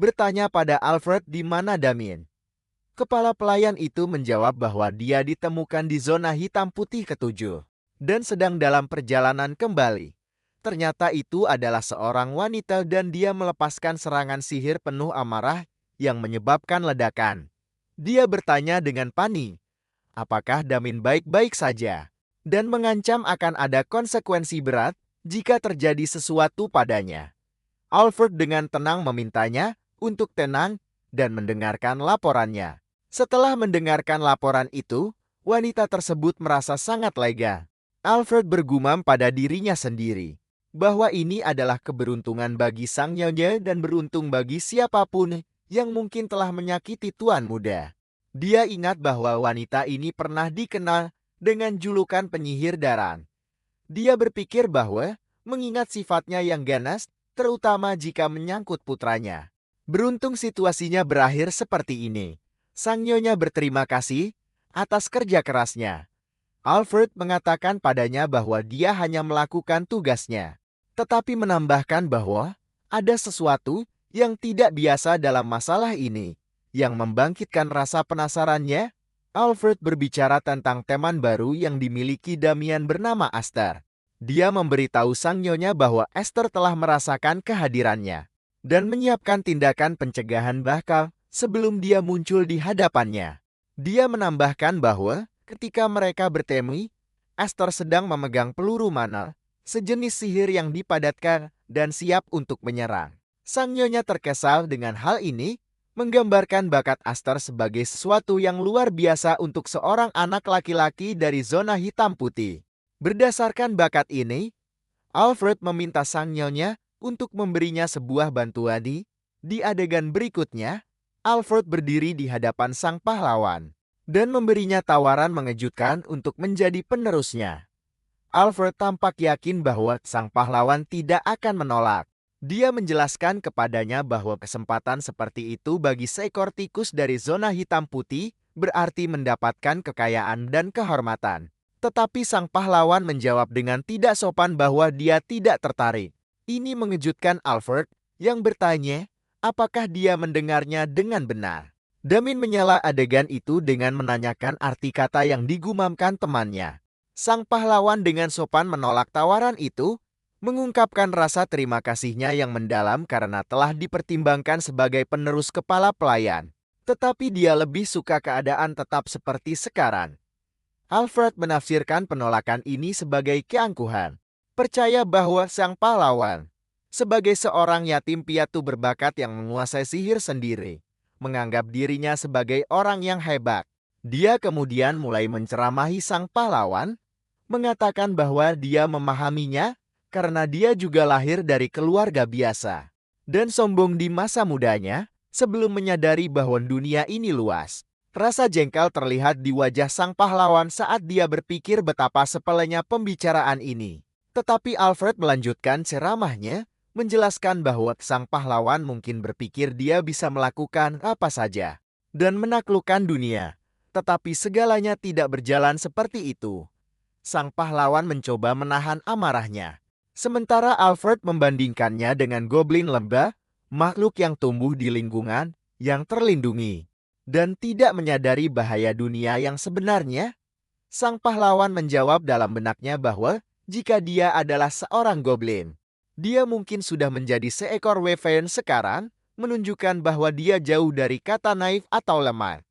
bertanya pada Alfred di mana Damin. Kepala pelayan itu menjawab bahwa dia ditemukan di zona hitam putih ketujuh dan sedang dalam perjalanan kembali. Ternyata itu adalah seorang wanita dan dia melepaskan serangan sihir penuh amarah yang menyebabkan ledakan. Dia bertanya dengan panik, apakah Damin baik-baik saja? Dan mengancam akan ada konsekuensi berat jika terjadi sesuatu padanya. Alfred dengan tenang memintanya untuk tenang dan mendengarkan laporannya. Setelah mendengarkan laporan itu, wanita tersebut merasa sangat lega. Alfred bergumam pada dirinya sendiri bahwa ini adalah keberuntungan bagi sang nyonya dan beruntung bagi siapapun yang mungkin telah menyakiti tuan muda. Dia ingat bahwa wanita ini pernah dikenal dengan julukan penyihir daran. Dia berpikir bahwa mengingat sifatnya yang ganas, terutama jika menyangkut putranya, beruntung situasinya berakhir seperti ini. Sang nyonya berterima kasih atas kerja kerasnya. Alfred mengatakan padanya bahwa dia hanya melakukan tugasnya, tetapi menambahkan bahwa ada sesuatu yang tidak biasa dalam masalah ini, yang membangkitkan rasa penasarannya. Alfred berbicara tentang teman baru yang dimiliki Damian bernama Esther. Dia memberitahu sang nyonya bahwa Esther telah merasakan kehadirannya dan menyiapkan tindakan pencegahan bakal sebelum dia muncul di hadapannya. Dia menambahkan bahwa ketika mereka bertemu, Esther sedang memegang peluru mana, sejenis sihir yang dipadatkan dan siap untuk menyerang. Sang nyonya terkesal dengan hal ini, menggambarkan bakat Esther sebagai sesuatu yang luar biasa untuk seorang anak laki-laki dari zona hitam putih. Berdasarkan bakat ini, Alfred meminta sang nyonya untuk memberinya sebuah bantuan. Di adegan berikutnya, Alfred berdiri di hadapan sang pahlawan dan memberinya tawaran mengejutkan untuk menjadi penerusnya. Alfred tampak yakin bahwa sang pahlawan tidak akan menolak. Dia menjelaskan kepadanya bahwa kesempatan seperti itu bagi seekor tikus dari zona hitam putih berarti mendapatkan kekayaan dan kehormatan. Tetapi sang pahlawan menjawab dengan tidak sopan bahwa dia tidak tertarik. Ini mengejutkan Alfred yang bertanya, apakah dia mendengarnya dengan benar. Damin menyela adegan itu dengan menanyakan arti kata yang digumamkan temannya. Sang pahlawan dengan sopan menolak tawaran itu, mengungkapkan rasa terima kasihnya yang mendalam karena telah dipertimbangkan sebagai penerus kepala pelayan. Tetapi dia lebih suka keadaan tetap seperti sekarang. Alfred menafsirkan penolakan ini sebagai keangkuhan. Percaya bahwa sang pahlawan, sebagai seorang yatim piatu berbakat yang menguasai sihir sendiri, menganggap dirinya sebagai orang yang hebat. Dia kemudian mulai menceramahi sang pahlawan, mengatakan bahwa dia memahaminya karena dia juga lahir dari keluarga biasa dan sombong di masa mudanya sebelum menyadari bahwa dunia ini luas. Rasa jengkel terlihat di wajah sang pahlawan saat dia berpikir betapa sepelenya pembicaraan ini. Tetapi Alfred melanjutkan ceramahnya, menjelaskan bahwa sang pahlawan mungkin berpikir dia bisa melakukan apa saja dan menaklukkan dunia. Tetapi segalanya tidak berjalan seperti itu. Sang pahlawan mencoba menahan amarahnya. Sementara Alfred membandingkannya dengan goblin lembah, makhluk yang tumbuh di lingkungan yang terlindungi dan tidak menyadari bahaya dunia yang sebenarnya. Sang pahlawan menjawab dalam benaknya bahwa jika dia adalah seorang goblin, dia mungkin sudah menjadi seekor wyvern sekarang, menunjukkan bahwa dia jauh dari kata naif atau lemah.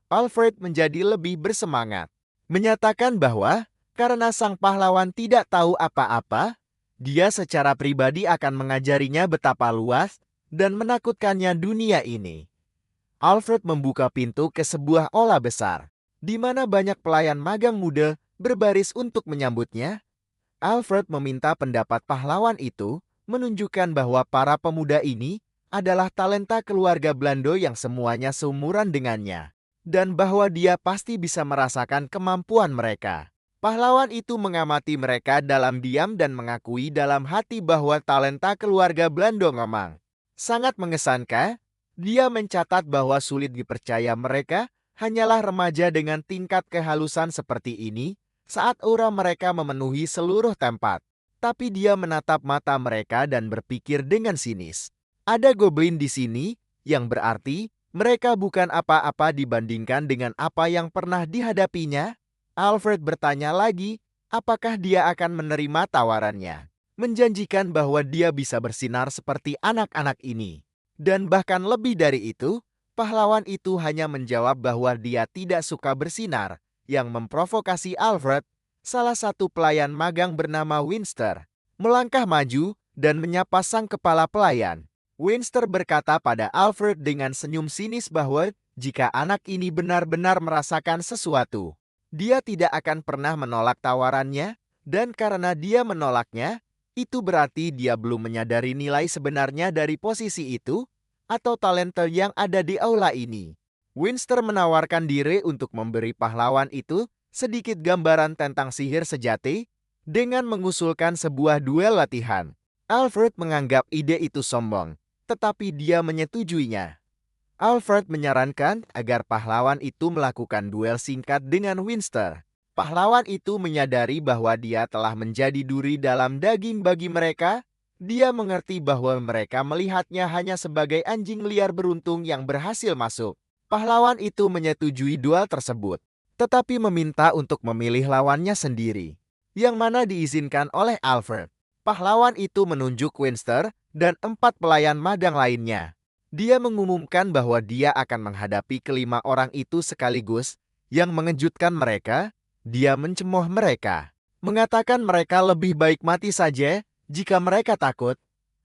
Alfred menjadi lebih bersemangat, menyatakan bahwa karena sang pahlawan tidak tahu apa-apa, dia secara pribadi akan mengajarinya betapa luas dan menakutkannya dunia ini. Alfred membuka pintu ke sebuah aula besar, di mana banyak pelayan magang muda berbaris untuk menyambutnya. Alfred meminta pendapat pahlawan itu menunjukkan bahwa para pemuda ini adalah talenta keluarga Blando yang semuanya seumuran dengannya, dan bahwa dia pasti bisa merasakan kemampuan mereka. Pahlawan itu mengamati mereka dalam diam dan mengakui dalam hati bahwa talenta keluarga Blando memang sangat mengesankan. Dia mencatat bahwa sulit dipercaya mereka hanyalah remaja dengan tingkat kehalusan seperti ini saat aura mereka memenuhi seluruh tempat. Tapi dia menatap mata mereka dan berpikir dengan sinis. Ada goblin di sini, yang berarti mereka bukan apa-apa dibandingkan dengan apa yang pernah dihadapinya. Alfred bertanya lagi, apakah dia akan menerima tawarannya, menjanjikan bahwa dia bisa bersinar seperti anak-anak ini. Dan bahkan lebih dari itu, pahlawan itu hanya menjawab bahwa dia tidak suka bersinar, yang memprovokasi Alfred. Salah satu pelayan magang bernama Winster melangkah maju dan menyapa sang kepala pelayan. Winster berkata pada Alfred dengan senyum sinis bahwa jika anak ini benar-benar merasakan sesuatu, dia tidak akan pernah menolak tawarannya, dan karena dia menolaknya, itu berarti dia belum menyadari nilai sebenarnya dari posisi itu atau talenta yang ada di aula ini. Winster menawarkan diri untuk memberi pahlawan itu sedikit gambaran tentang sihir sejati dengan mengusulkan sebuah duel latihan. Alfred menganggap ide itu sombong, tetapi dia menyetujuinya. Alfred menyarankan agar pahlawan itu melakukan duel singkat dengan Winster. Pahlawan itu menyadari bahwa dia telah menjadi duri dalam daging bagi mereka. Dia mengerti bahwa mereka melihatnya hanya sebagai anjing liar beruntung yang berhasil masuk. Pahlawan itu menyetujui duel tersebut, tetapi meminta untuk memilih lawannya sendiri, yang mana diizinkan oleh Alfred. Pahlawan itu menunjuk Winster dan 4 pelayan magang lainnya. Dia mengumumkan bahwa dia akan menghadapi kelima orang itu sekaligus, yang mengejutkan mereka. Dia mencemooh mereka, mengatakan mereka lebih baik mati saja jika mereka takut.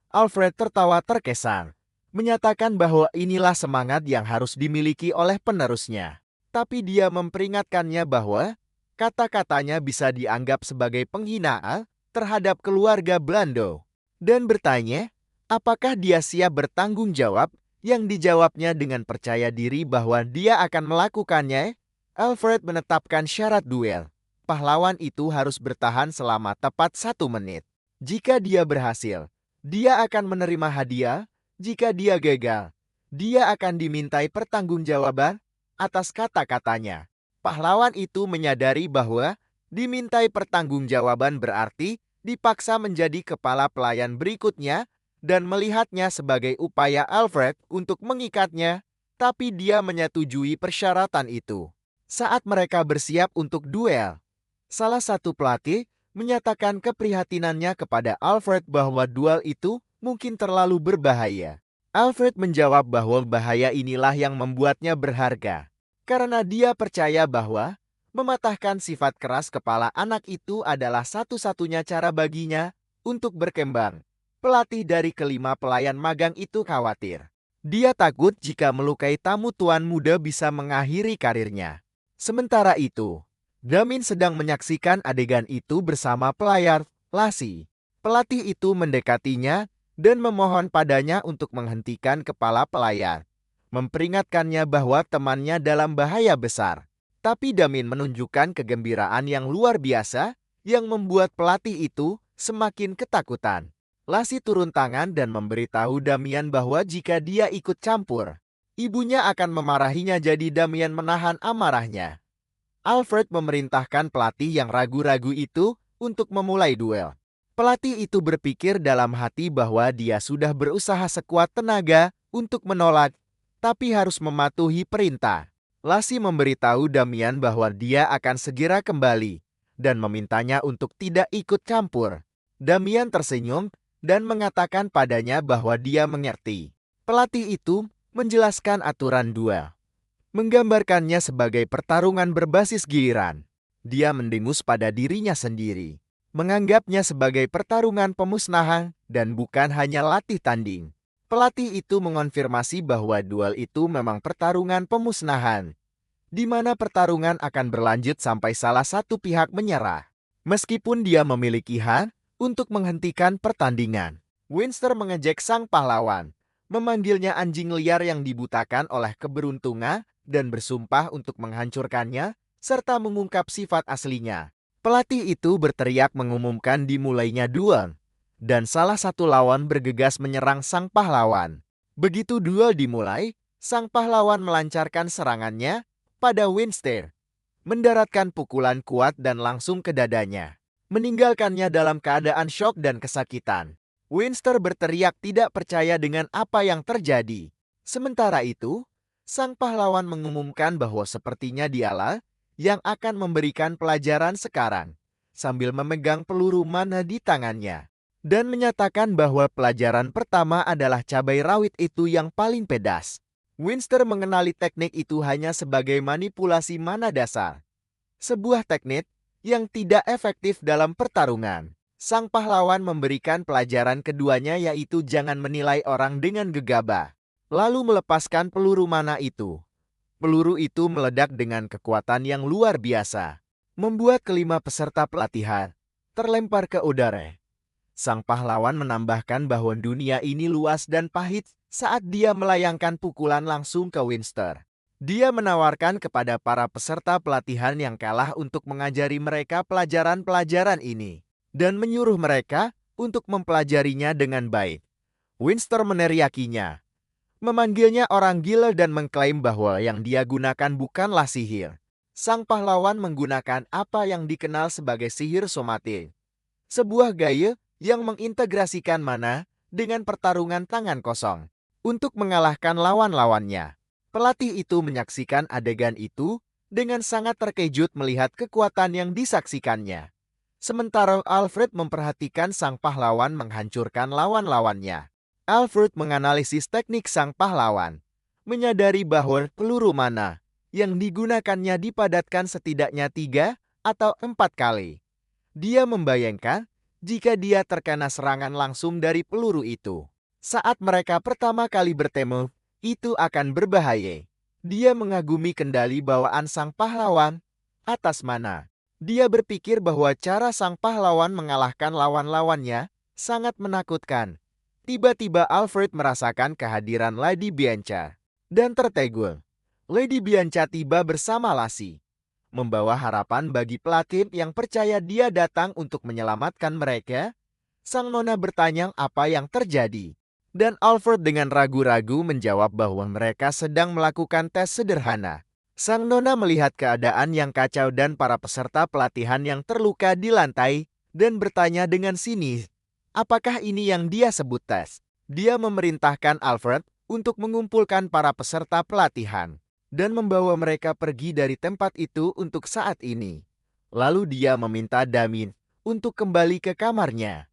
Alfred tertawa terkesan, menyatakan bahwa inilah semangat yang harus dimiliki oleh penerusnya. Tapi dia memperingatkannya bahwa kata-katanya bisa dianggap sebagai penghinaan terhadap keluarga Blando, dan bertanya apakah dia siap bertanggung jawab. Yang dijawabnya dengan percaya diri bahwa dia akan melakukannya. Alfred menetapkan syarat duel. Pahlawan itu harus bertahan selama tepat 1 menit. Jika dia berhasil, dia akan menerima hadiah. Jika dia gagal, dia akan dimintai pertanggungjawaban atas kata-katanya. Pahlawan itu menyadari bahwa dimintai pertanggungjawaban berarti dipaksa menjadi kepala pelayan berikutnya dan melihatnya sebagai upaya Alfred untuk mengikatnya, tapi dia menyetujui persyaratan itu. Saat mereka bersiap untuk duel, salah satu pelatih menyatakan keprihatinannya kepada Alfred bahwa duel itu mungkin terlalu berbahaya. Alfred menjawab bahwa bahaya inilah yang membuatnya berharga, karena dia percaya bahwa mematahkan sifat keras kepala anak itu adalah satu-satunya cara baginya untuk berkembang. Pelatih dari kelima pelayan magang itu khawatir. Dia takut jika melukai tamu tuan muda bisa mengakhiri karirnya. Sementara itu, Damin sedang menyaksikan adegan itu bersama pelayar, Lassie. Pelatih itu mendekatinya dan memohon padanya untuk menghentikan kepala pelayar, memperingatkannya bahwa temannya dalam bahaya besar. Tapi Damin menunjukkan kegembiraan yang luar biasa yang membuat pelatih itu semakin ketakutan. Lassie turun tangan dan memberitahu Damian bahwa jika dia ikut campur, ibunya akan memarahinya, jadi Damian menahan amarahnya. Alfred memerintahkan pelatih yang ragu-ragu itu untuk memulai duel. Pelatih itu berpikir dalam hati bahwa dia sudah berusaha sekuat tenaga untuk menolak, tapi harus mematuhi perintah. Lassie memberitahu Damian bahwa dia akan segera kembali dan memintanya untuk tidak ikut campur. Damian tersenyum dan mengatakan padanya bahwa dia mengerti. Pelatih itu menjelaskan aturan duel, menggambarkannya sebagai pertarungan berbasis giliran. Dia mendengus pada dirinya sendiri, menganggapnya sebagai pertarungan pemusnahan dan bukan hanya latih tanding. Pelatih itu mengonfirmasi bahwa duel itu memang pertarungan pemusnahan, di mana pertarungan akan berlanjut sampai salah satu pihak menyerah. Meskipun dia memiliki hak untuk menghentikan pertandingan, Winster mengejek sang pahlawan, memanggilnya anjing liar yang dibutakan oleh keberuntungan dan bersumpah untuk menghancurkannya, serta mengungkap sifat aslinya. Pelatih itu berteriak mengumumkan dimulainya duel, dan salah satu lawan bergegas menyerang sang pahlawan. Begitu duel dimulai, sang pahlawan melancarkan serangannya pada Winster, mendaratkan pukulan kuat dan langsung ke dadanya, meninggalkannya dalam keadaan syok dan kesakitan. Winster berteriak tidak percaya dengan apa yang terjadi. Sementara itu, sang pahlawan mengumumkan bahwa sepertinya dialah yang akan memberikan pelajaran sekarang, sambil memegang peluru mana di tangannya, dan menyatakan bahwa pelajaran pertama adalah cabai rawit itu yang paling pedas. Winster mengenali teknik itu hanya sebagai manipulasi mana dasar, sebuah teknik yang tidak efektif dalam pertarungan. Sang pahlawan memberikan pelajaran keduanya, yaitu jangan menilai orang dengan gegabah, lalu melepaskan peluru mana itu. Peluru itu meledak dengan kekuatan yang luar biasa, membuat kelima peserta pelatihan terlempar ke udara. Sang pahlawan menambahkan bahwa dunia ini luas dan pahit saat dia melayangkan pukulan langsung ke Winster. Dia menawarkan kepada para peserta pelatihan yang kalah untuk mengajari mereka pelajaran-pelajaran ini, dan menyuruh mereka untuk mempelajarinya dengan baik. Winster meneriakinya, memanggilnya orang gila dan mengklaim bahwa yang dia gunakan bukanlah sihir. Sang pahlawan menggunakan apa yang dikenal sebagai sihir somatik, sebuah gaya yang mengintegrasikan mana dengan pertarungan tangan kosong untuk mengalahkan lawan-lawannya. Pelatih itu menyaksikan adegan itu dengan sangat terkejut melihat kekuatan yang disaksikannya. Sementara Alfred memperhatikan sang pahlawan menghancurkan lawan-lawannya. Alfred menganalisis teknik sang pahlawan, menyadari bahwa peluru mana yang digunakannya dipadatkan setidaknya 3 atau 4 kali. Dia membayangkan jika dia terkena serangan langsung dari peluru itu saat mereka pertama kali bertemu, itu akan berbahaya. Dia mengagumi kendali bawaan sang pahlawan atas mana. Dia berpikir bahwa cara sang pahlawan mengalahkan lawan-lawannya sangat menakutkan. Tiba-tiba Alfred merasakan kehadiran Lady Bianca dan tertegun. Lady Bianca tiba bersama Lassie, membawa harapan bagi pelatih yang percaya dia datang untuk menyelamatkan mereka. Sang nona bertanya apa yang terjadi, dan Alfred dengan ragu-ragu menjawab bahwa mereka sedang melakukan tes sederhana. Sang nona melihat keadaan yang kacau dan para peserta pelatihan yang terluka di lantai, dan bertanya dengan sinis, apakah ini yang dia sebut tes? Dia memerintahkan Alfred untuk mengumpulkan para peserta pelatihan dan membawa mereka pergi dari tempat itu untuk saat ini. Lalu dia meminta Damin untuk kembali ke kamarnya.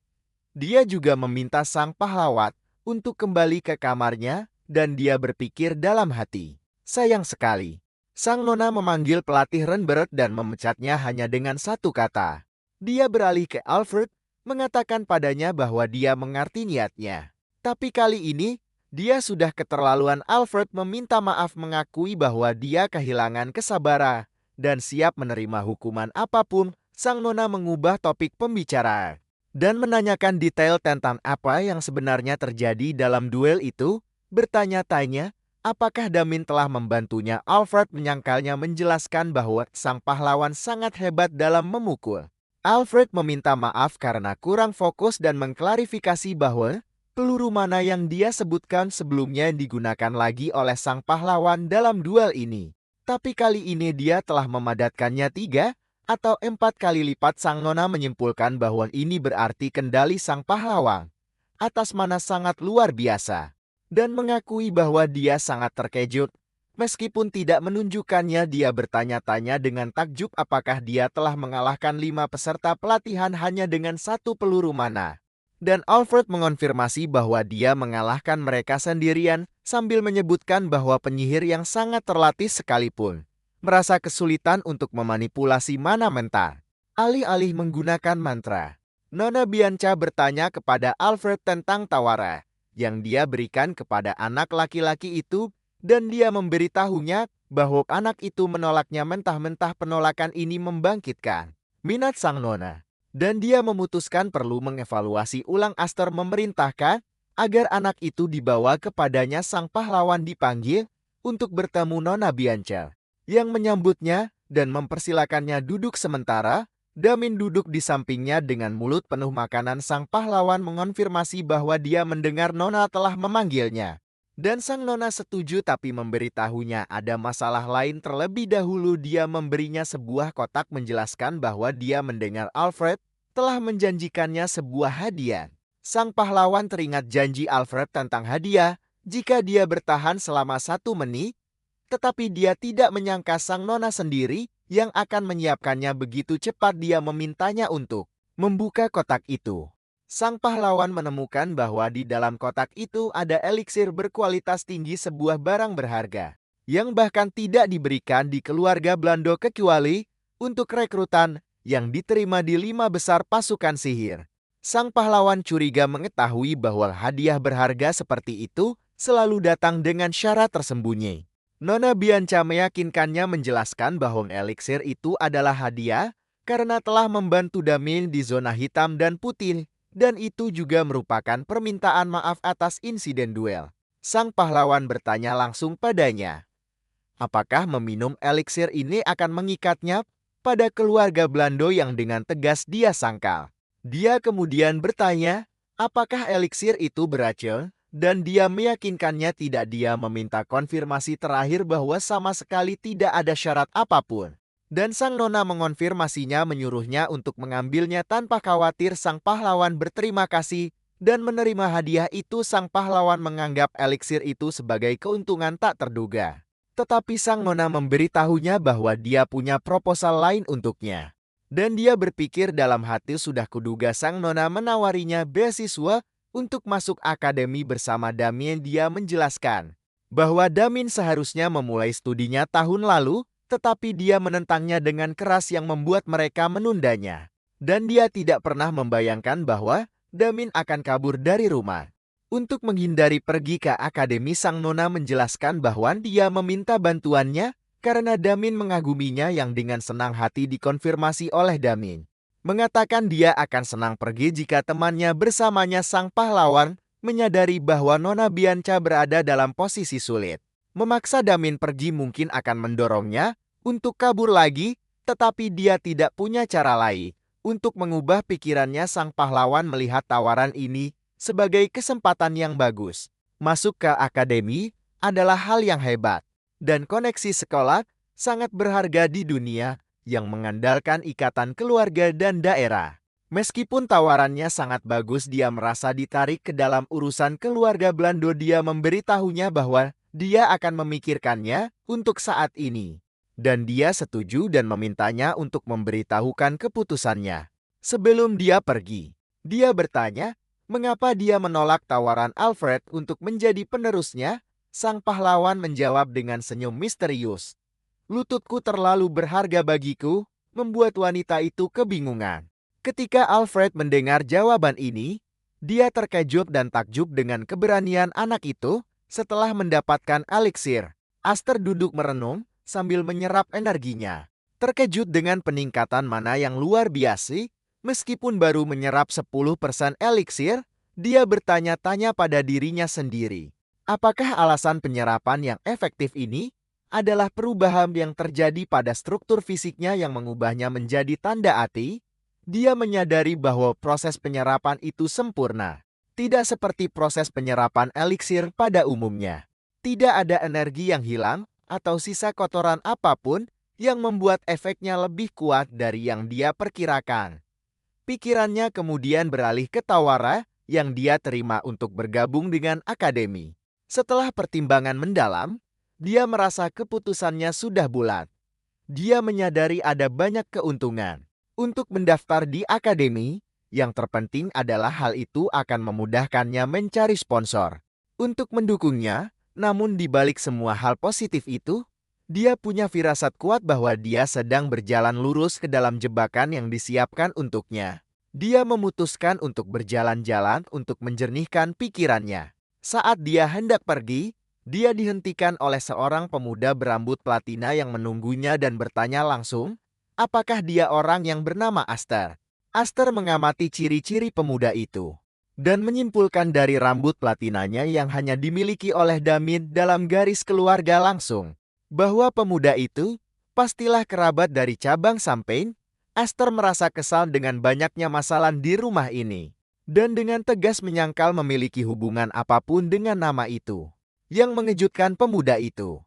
Dia juga meminta sang pahlawan untuk kembali ke kamarnya, dan dia berpikir dalam hati, sayang sekali. Sang nona memanggil pelatih Renbert dan memecatnya hanya dengan satu kata. Dia beralih ke Alfred, mengatakan padanya bahwa dia mengerti niatnya. Tapi kali ini, dia sudah keterlaluan. Alfred meminta maaf, mengakui bahwa dia kehilangan kesabaran dan siap menerima hukuman apapun. Sang nona mengubah topik pembicaraan dan menanyakan detail tentang apa yang sebenarnya terjadi dalam duel itu. Bertanya-tanya, apakah Damin telah membantunya? Alfred menyangkalnya, menjelaskan bahwa sang pahlawan sangat hebat dalam memukul. Alfred meminta maaf karena kurang fokus dan mengklarifikasi bahwa peluru mana yang dia sebutkan sebelumnya digunakan lagi oleh sang pahlawan dalam duel ini. Tapi kali ini dia telah memadatkannya 3 atau 4 kali lipat. Sang nona menyimpulkan bahwa ini berarti kendali sang pahlawan atas mana sangat luar biasa, dan mengakui bahwa dia sangat terkejut. Meskipun tidak menunjukkannya, dia bertanya-tanya dengan takjub apakah dia telah mengalahkan 5 peserta pelatihan hanya dengan 1 peluru mana. Dan Alfred mengonfirmasi bahwa dia mengalahkan mereka sendirian, sambil menyebutkan bahwa penyihir yang sangat terlatih sekalipun merasa kesulitan untuk memanipulasi mana mental, alih-alih menggunakan mantra. Nona Bianca bertanya kepada Alfred tentang tawaran yang dia berikan kepada anak laki-laki itu, dan dia memberitahunya bahwa anak itu menolaknya mentah-mentah. Penolakan ini membangkitkan minat sang nona, Dan dia memutuskan perlu mengevaluasi ulang. Aster memerintahkan agar anak itu dibawa kepadanya. Sang pahlawan dipanggil untuk bertemu Nona Bianca, yang menyambutnya dan mempersilakannya duduk sementara. Damin duduk di sampingnya dengan mulut penuh makanan. Sang pahlawan mengonfirmasi bahwa dia mendengar Nona telah memanggilnya. Dan sang Nona setuju, tapi memberitahunya ada masalah lain. Terlebih dahulu dia memberinya sebuah kotak menjelaskan bahwa dia mendengar Alfred telah menjanjikannya sebuah hadiah. Sang pahlawan teringat janji Alfred tentang hadiah jika dia bertahan selama 1 menit, tetapi dia tidak menyangka sang Nona sendiri yang akan menyiapkannya begitu cepat. Dia memintanya untuk membuka kotak itu. Sang pahlawan menemukan bahwa di dalam kotak itu ada eliksir berkualitas tinggi, sebuah barang berharga yang bahkan tidak diberikan di keluarga Blando kecuali untuk rekrutan yang diterima di 5 besar pasukan sihir. Sang pahlawan curiga mengetahui bahwa hadiah berharga seperti itu selalu datang dengan syarat tersembunyi. Nona Bianca meyakinkannya, menjelaskan bahwa eliksir itu adalah hadiah karena telah membantu Damin di zona hitam dan putih, dan itu juga merupakan permintaan maaf atas insiden duel. Sang pahlawan bertanya langsung padanya, apakah meminum eliksir ini akan mengikatnya pada keluarga Blando yang dengan tegas dia sangkal. Dia kemudian bertanya, apakah eliksir itu beracun? Dan dia meyakinkannya tidak. Dia meminta konfirmasi terakhir bahwa sama sekali tidak ada syarat apapun. Dan sang Nona mengonfirmasinya, menyuruhnya untuk mengambilnya tanpa khawatir. Sang pahlawan berterima kasih dan menerima hadiah itu. Sang pahlawan menganggap eliksir itu sebagai keuntungan tak terduga. Tetapi sang Nona memberitahunya bahwa dia punya proposal lain untuknya. Dan dia berpikir dalam hati, sudah kuduga sang Nona menawarinya beasiswa untuk masuk akademi bersama Damin. Dia menjelaskan bahwa Damin seharusnya memulai studinya tahun lalu, tetapi dia menentangnya dengan keras yang membuat mereka menundanya. Dan dia tidak pernah membayangkan bahwa Damin akan kabur dari rumah. Untuk menghindari pergi ke akademi, sang Nona menjelaskan bahwa dia meminta bantuannya karena Damin mengaguminya, yang dengan senang hati dikonfirmasi oleh Damin. Mengatakan dia akan senang pergi jika temannya bersamanya. Sang pahlawan menyadari bahwa Nona Bianca berada dalam posisi sulit. Memaksa Damin pergi mungkin akan mendorongnya untuk kabur lagi, tetapi dia tidak punya cara lain untuk mengubah pikirannya. Sang pahlawan melihat tawaran ini sebagai kesempatan yang bagus. Masuk ke akademi adalah hal yang hebat, dan koneksi sekolah sangat berharga di dunia yang mengandalkan ikatan keluarga dan daerah. Meskipun tawarannya sangat bagus, dia merasa ditarik ke dalam urusan keluarga Blando. Dia memberitahunya bahwa dia akan memikirkannya untuk saat ini. Dan dia setuju dan memintanya untuk memberitahukan keputusannya sebelum dia pergi. Dia bertanya, mengapa dia menolak tawaran Alfred untuk menjadi penerusnya? Sang pahlawan menjawab dengan senyum misterius, lututku terlalu berharga bagiku, membuat wanita itu kebingungan. Ketika Alfred mendengar jawaban ini, dia terkejut dan takjub dengan keberanian anak itu. Setelah mendapatkan eliksir, Aster duduk merenung sambil menyerap energinya. Terkejut dengan peningkatan mana yang luar biasa, meskipun baru menyerap 10% eliksir, dia bertanya-tanya pada dirinya sendiri. Apakah alasan penyerapan yang efektif ini adalah perubahan yang terjadi pada struktur fisiknya yang mengubahnya menjadi tanda hati? Dia menyadari bahwa proses penyerapan itu sempurna. Tidak seperti proses penyerapan eliksir pada umumnya. Tidak ada energi yang hilang atau sisa kotoran apapun yang membuat efeknya lebih kuat dari yang dia perkirakan. Pikirannya kemudian beralih ke tawaran yang dia terima untuk bergabung dengan akademi. Setelah pertimbangan mendalam, dia merasa keputusannya sudah bulat. Dia menyadari ada banyak keuntungan untuk mendaftar di akademi. Yang terpenting adalah hal itu akan memudahkannya mencari sponsor untuk mendukungnya. Namun di balik semua hal positif itu, dia punya firasat kuat bahwa dia sedang berjalan lurus ke dalam jebakan yang disiapkan untuknya. Dia memutuskan untuk berjalan-jalan untuk menjernihkan pikirannya. Saat dia hendak pergi, dia dihentikan oleh seorang pemuda berambut platina yang menunggunya dan bertanya langsung, apakah dia orang yang bernama Aster? Aster mengamati ciri-ciri pemuda itu dan menyimpulkan dari rambut platinanya yang hanya dimiliki oleh Damit dalam garis keluarga langsung bahwa pemuda itu pastilah kerabat dari cabang Champagne. Aster merasa kesal dengan banyaknya masalah di rumah ini dan dengan tegas menyangkal memiliki hubungan apapun dengan nama itu. Yang mengejutkan pemuda itu,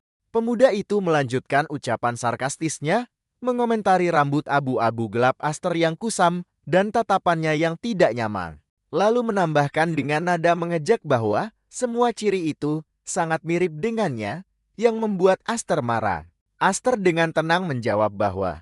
melanjutkan ucapan sarkastisnya, mengomentari rambut abu-abu gelap Aster yang kusam dan tatapannya yang tidak nyaman. Lalu menambahkan dengan nada mengejek bahwa semua ciri itu sangat mirip dengannya, yang membuat Aster marah. Aster dengan tenang menjawab bahwa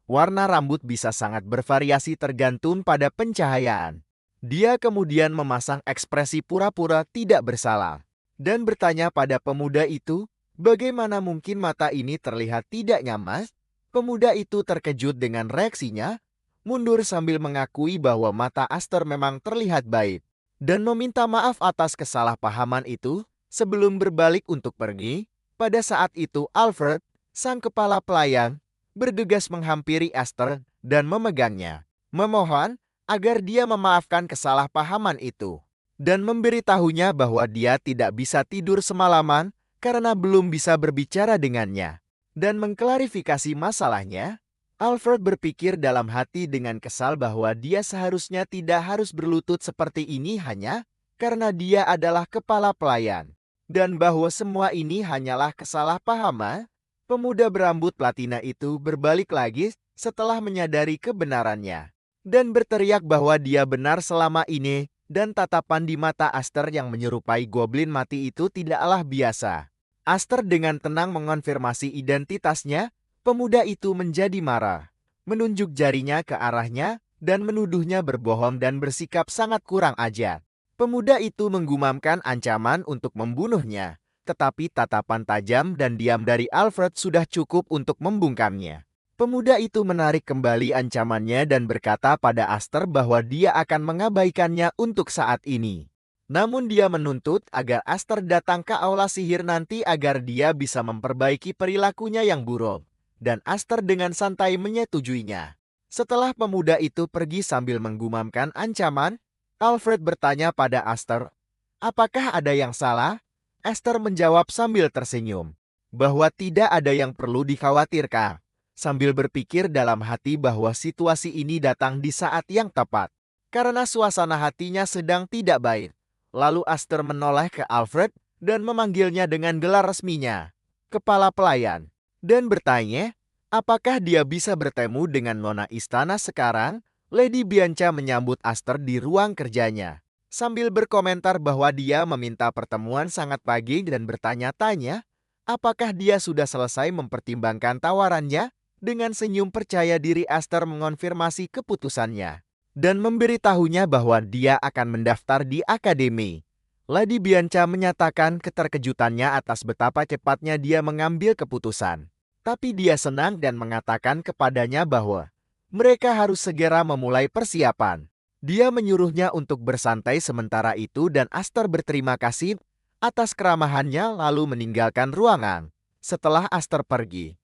warna rambut bisa sangat bervariasi tergantung pada pencahayaan. Dia kemudian memasang ekspresi pura-pura tidak bersalah dan bertanya pada pemuda itu, bagaimana mungkin mata ini terlihat tidak nyaman? Pemuda itu terkejut dengan reaksinya, mundur sambil mengakui bahwa mata Aster memang terlihat baik dan meminta maaf atas kesalahpahaman itu sebelum berbalik untuk pergi. Pada saat itu Alfred, sang kepala pelayan, bergegas menghampiri Aster dan memegangnya, memohon agar dia memaafkan kesalahpahaman itu dan memberitahunya bahwa dia tidak bisa tidur semalaman karena belum bisa berbicara dengannya. Dan mengklarifikasi masalahnya, Alfred berpikir dalam hati dengan kesal bahwa dia seharusnya tidak harus berlutut seperti ini hanya karena dia adalah kepala pelayan. Dan bahwa semua ini hanyalah kesalahpahaman. Pemuda berambut platina itu berbalik lagi setelah menyadari kebenarannya dan berteriak bahwa dia benar selama ini dan tatapan di mata Aster yang menyerupai goblin mati itu tidaklah biasa. Aster dengan tenang mengonfirmasi identitasnya. Pemuda itu menjadi marah, menunjuk jarinya ke arahnya dan menuduhnya berbohong dan bersikap sangat kurang ajar. Pemuda itu menggumamkan ancaman untuk membunuhnya, tetapi tatapan tajam dan diam dari Alfred sudah cukup untuk membungkamnya. Pemuda itu menarik kembali ancamannya dan berkata pada Aster bahwa dia akan mengabaikannya untuk saat ini. Namun dia menuntut agar Aster datang ke aula sihir nanti agar dia bisa memperbaiki perilakunya yang buruk. Dan Aster dengan santai menyetujuinya. Setelah pemuda itu pergi sambil menggumamkan ancaman, Alfred bertanya pada Aster, apakah ada yang salah? Aster menjawab sambil tersenyum, bahwa tidak ada yang perlu dikhawatirkan. Sambil berpikir dalam hati bahwa situasi ini datang di saat yang tepat, karena suasana hatinya sedang tidak baik. Lalu Aster menoleh ke Alfred dan memanggilnya dengan gelar resminya, kepala pelayan, dan bertanya, apakah dia bisa bertemu dengan nona istana sekarang? Lady Bianca menyambut Aster di ruang kerjanya, sambil berkomentar bahwa dia meminta pertemuan sangat pagi dan bertanya-tanya, apakah dia sudah selesai mempertimbangkan tawarannya? Dengan senyum percaya diri Aster mengonfirmasi keputusannya dan memberitahunya bahwa dia akan mendaftar di akademi. Lady Bianca menyatakan keterkejutannya atas betapa cepatnya dia mengambil keputusan. Tapi dia senang dan mengatakan kepadanya bahwa mereka harus segera memulai persiapan. Dia menyuruhnya untuk bersantai sementara itu dan Aster berterima kasih atas keramahannya lalu meninggalkan ruangan. Setelah Aster pergi,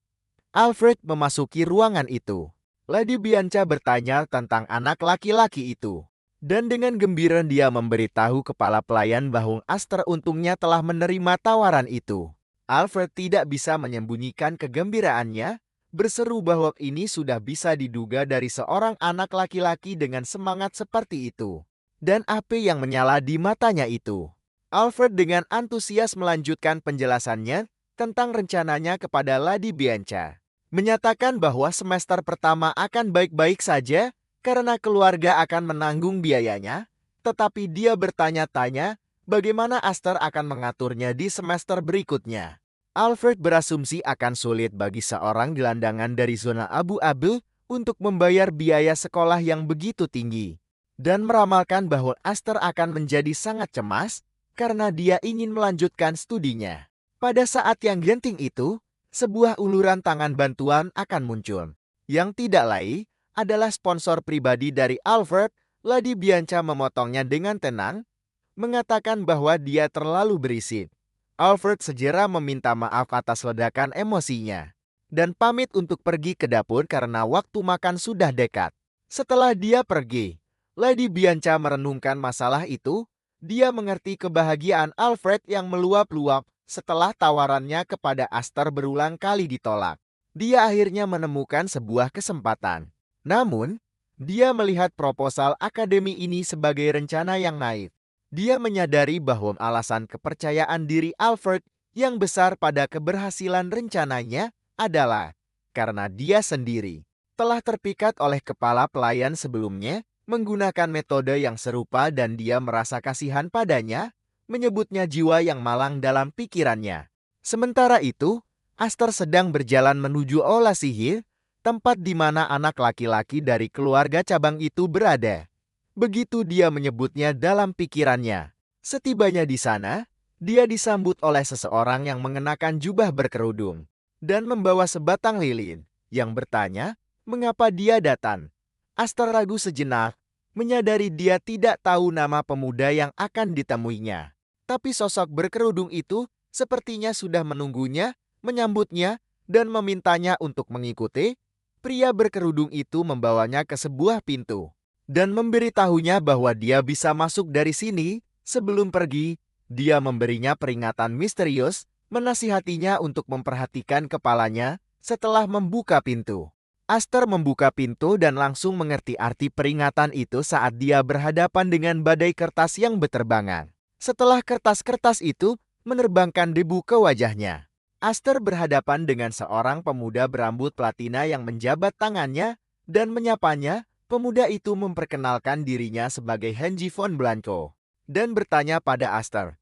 Alfred memasuki ruangan itu. Lady Bianca bertanya tentang anak laki-laki itu. Dan dengan gembira dia memberitahu kepala pelayan bahwa Aster untungnya telah menerima tawaran itu. Alfred tidak bisa menyembunyikan kegembiraannya, berseru bahwa ini sudah bisa diduga dari seorang anak laki-laki dengan semangat seperti itu. Dan api yang menyala di matanya itu. Alfred dengan antusias melanjutkan penjelasannya tentang rencananya kepada Lady Bianca. Menyatakan bahwa semester pertama akan baik-baik saja karena keluarga akan menanggung biayanya. Tetapi dia bertanya-tanya bagaimana Aster akan mengaturnya di semester berikutnya. Alfred berasumsi akan sulit bagi seorang gelandangan dari zona abu-abu untuk membayar biaya sekolah yang begitu tinggi. Dan meramalkan bahwa Aster akan menjadi sangat cemas karena dia ingin melanjutkan studinya. Pada saat yang genting itu, sebuah uluran tangan bantuan akan muncul. Yang tidak lain adalah sponsor pribadi dari Alfred. Lady Bianca memotongnya dengan tenang, mengatakan bahwa dia terlalu berisik. Alfred segera meminta maaf atas ledakan emosinya dan pamit untuk pergi ke dapur karena waktu makan sudah dekat. Setelah dia pergi, Lady Bianca merenungkan masalah itu. Dia mengerti kebahagiaan Alfred yang meluap-luap setelah tawarannya kepada Aster berulang kali ditolak. Dia akhirnya menemukan sebuah kesempatan. Namun, dia melihat proposal akademi ini sebagai rencana yang naif. Dia menyadari bahwa alasan kepercayaan diri Alfred yang besar pada keberhasilan rencananya adalah karena dia sendiri telah terpikat oleh kepala pelayan sebelumnya menggunakan metode yang serupa dan dia merasa kasihan padanya, menyebutnya jiwa yang malang dalam pikirannya. Sementara itu, Aster sedang berjalan menuju aula sihir, tempat di mana anak laki-laki dari keluarga cabang itu berada. Begitu dia menyebutnya dalam pikirannya. Setibanya di sana, dia disambut oleh seseorang yang mengenakan jubah berkerudung dan membawa sebatang lilin yang bertanya, mengapa dia datang. Aster ragu sejenak, menyadari dia tidak tahu nama pemuda yang akan ditemuinya. Tapi sosok berkerudung itu sepertinya sudah menunggunya, menyambutnya, dan memintanya untuk mengikuti. Pria berkerudung itu membawanya ke sebuah pintu dan memberitahunya bahwa dia bisa masuk dari sini. Sebelum pergi, dia memberinya peringatan misterius, menasihatinya untuk memperhatikan kepalanya setelah membuka pintu. Aster membuka pintu dan langsung mengerti arti peringatan itu saat dia berhadapan dengan badai kertas yang berterbangan. Setelah kertas-kertas itu menerbangkan debu ke wajahnya, Aster berhadapan dengan seorang pemuda berambut platina yang menjabat tangannya dan menyapanya. Pemuda itu memperkenalkan dirinya sebagai Henji von Blanco dan bertanya pada Aster,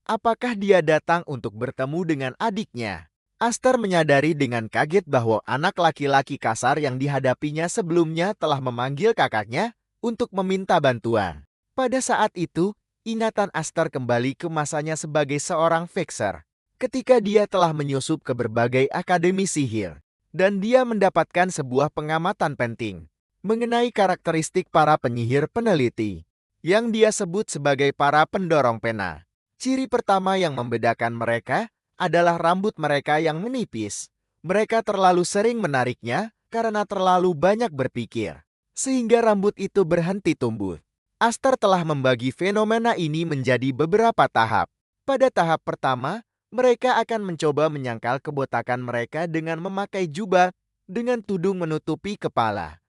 apakah dia datang untuk bertemu dengan adiknya? Aster menyadari dengan kaget bahwa anak laki-laki kasar yang dihadapinya sebelumnya telah memanggil kakaknya untuk meminta bantuan. Pada saat itu, ingatan Aster kembali ke masanya sebagai seorang fixer. Ketika dia telah menyusup ke berbagai akademi sihir, dan dia mendapatkan sebuah pengamatan penting mengenai karakteristik para penyihir peneliti, yang dia sebut sebagai para pendorong pena. Ciri pertama yang membedakan mereka adalah rambut mereka yang menipis. Mereka terlalu sering menariknya karena terlalu banyak berpikir, sehingga rambut itu berhenti tumbuh. Aster telah membagi fenomena ini menjadi beberapa tahap. Pada tahap pertama, mereka akan mencoba menyangkal kebotakan mereka dengan memakai jubah dengan tudung menutupi kepala.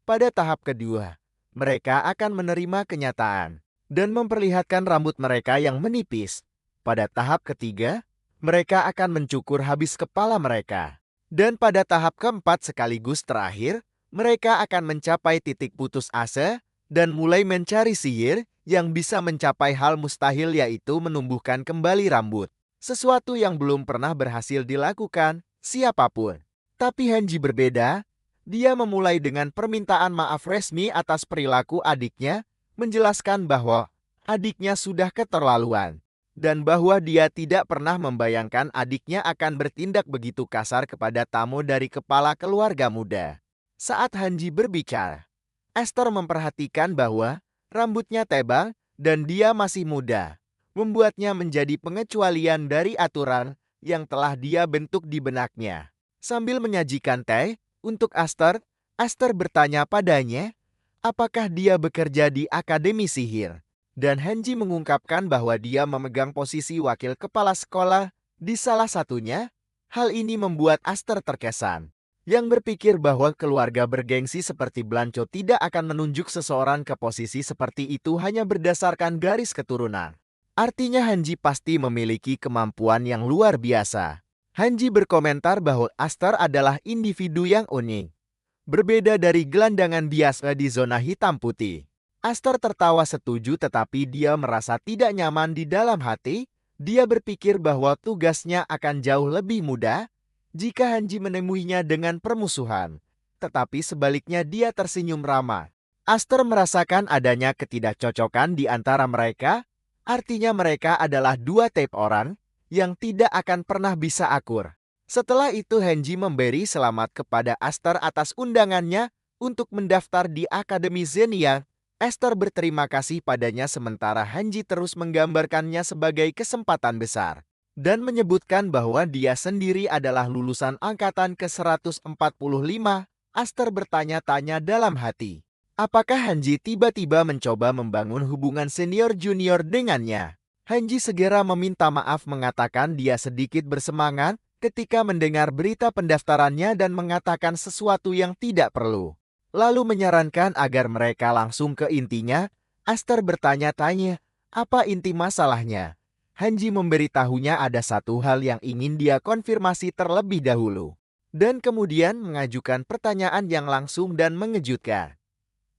Pada tahap kedua, mereka akan menerima kenyataan dan memperlihatkan rambut mereka yang menipis. Pada tahap ketiga, mereka akan mencukur habis kepala mereka. Dan pada tahap keempat sekaligus terakhir, mereka akan mencapai titik putus asa dan mulai mencari sihir yang bisa mencapai hal mustahil, yaitu menumbuhkan kembali rambut. Sesuatu yang belum pernah berhasil dilakukan siapapun. Tapi Henji berbeda. Dia memulai dengan permintaan maaf resmi atas perilaku adiknya, menjelaskan bahwa adiknya sudah keterlaluan dan bahwa dia tidak pernah membayangkan adiknya akan bertindak begitu kasar kepada tamu dari kepala keluarga muda. Saat Hanji berbicara, Aster memperhatikan bahwa rambutnya tebal dan dia masih muda, membuatnya menjadi pengecualian dari aturan yang telah dia bentuk di benaknya. Sambil menyajikan teh untuk Aster, Aster bertanya padanya, apakah dia bekerja di Akademi Sihir? Dan Henji mengungkapkan bahwa dia memegang posisi wakil kepala sekolah di salah satunya. Hal ini membuat Aster terkesan, yang berpikir bahwa keluarga bergengsi seperti Blanco tidak akan menunjuk seseorang ke posisi seperti itu hanya berdasarkan garis keturunan. Artinya Henji pasti memiliki kemampuan yang luar biasa. Henji berkomentar bahwa Aster adalah individu yang unik, berbeda dari gelandangan biasa di zona hitam putih. Aster tertawa setuju, tetapi dia merasa tidak nyaman di dalam hati. Dia berpikir bahwa tugasnya akan jauh lebih mudah jika Hanji menemuinya dengan permusuhan. Tetapi sebaliknya dia tersenyum ramah. Aster merasakan adanya ketidakcocokan di antara mereka. Artinya mereka adalah dua tipe orang yang tidak akan pernah bisa akur. Setelah itu Hanji memberi selamat kepada Aster atas undangannya untuk mendaftar di Akademi Zenia. Aster berterima kasih padanya sementara Hanji terus menggambarkannya sebagai kesempatan besar dan menyebutkan bahwa dia sendiri adalah lulusan angkatan ke-145. Aster bertanya-tanya dalam hati, Apakah Hanji tiba-tiba mencoba membangun hubungan senior-junior dengannya? Hanji segera meminta maaf, mengatakan dia sedikit bersemangat ketika mendengar berita pendaftarannya dan mengatakan sesuatu yang tidak perlu. Lalu menyarankan agar mereka langsung ke intinya. Aster bertanya-tanya, apa inti masalahnya? Hanji memberitahunya ada satu hal yang ingin dia konfirmasi terlebih dahulu. Dan kemudian mengajukan pertanyaan yang langsung dan mengejutkan.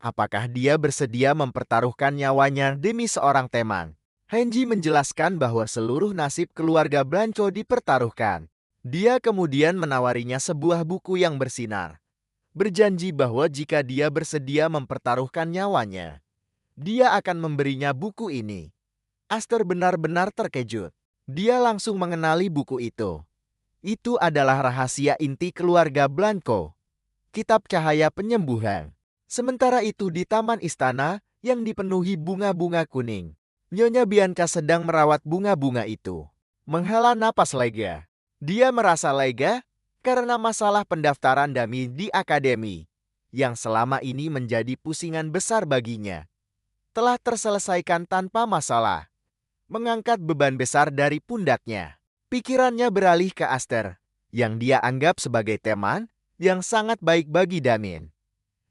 Apakah dia bersedia mempertaruhkan nyawanya demi seorang teman? Hanji menjelaskan bahwa seluruh nasib keluarga Blanco dipertaruhkan. Dia kemudian menawarinya sebuah buku yang bersinar. Berjanji bahwa jika dia bersedia mempertaruhkan nyawanya, dia akan memberinya buku ini. Aster benar-benar terkejut. Dia langsung mengenali buku itu. Itu adalah rahasia inti keluarga Blanco. Kitab Cahaya Penyembuhan. Sementara itu di taman istana yang dipenuhi bunga-bunga kuning, Nyonya Bianca sedang merawat bunga-bunga itu. Menghela napas lega. Dia merasa lega karena masalah pendaftaran Dami di akademi, yang selama ini menjadi pusingan besar baginya, telah terselesaikan tanpa masalah. Mengangkat beban besar dari pundaknya, pikirannya beralih ke Aster, yang dia anggap sebagai teman yang sangat baik bagi Damin.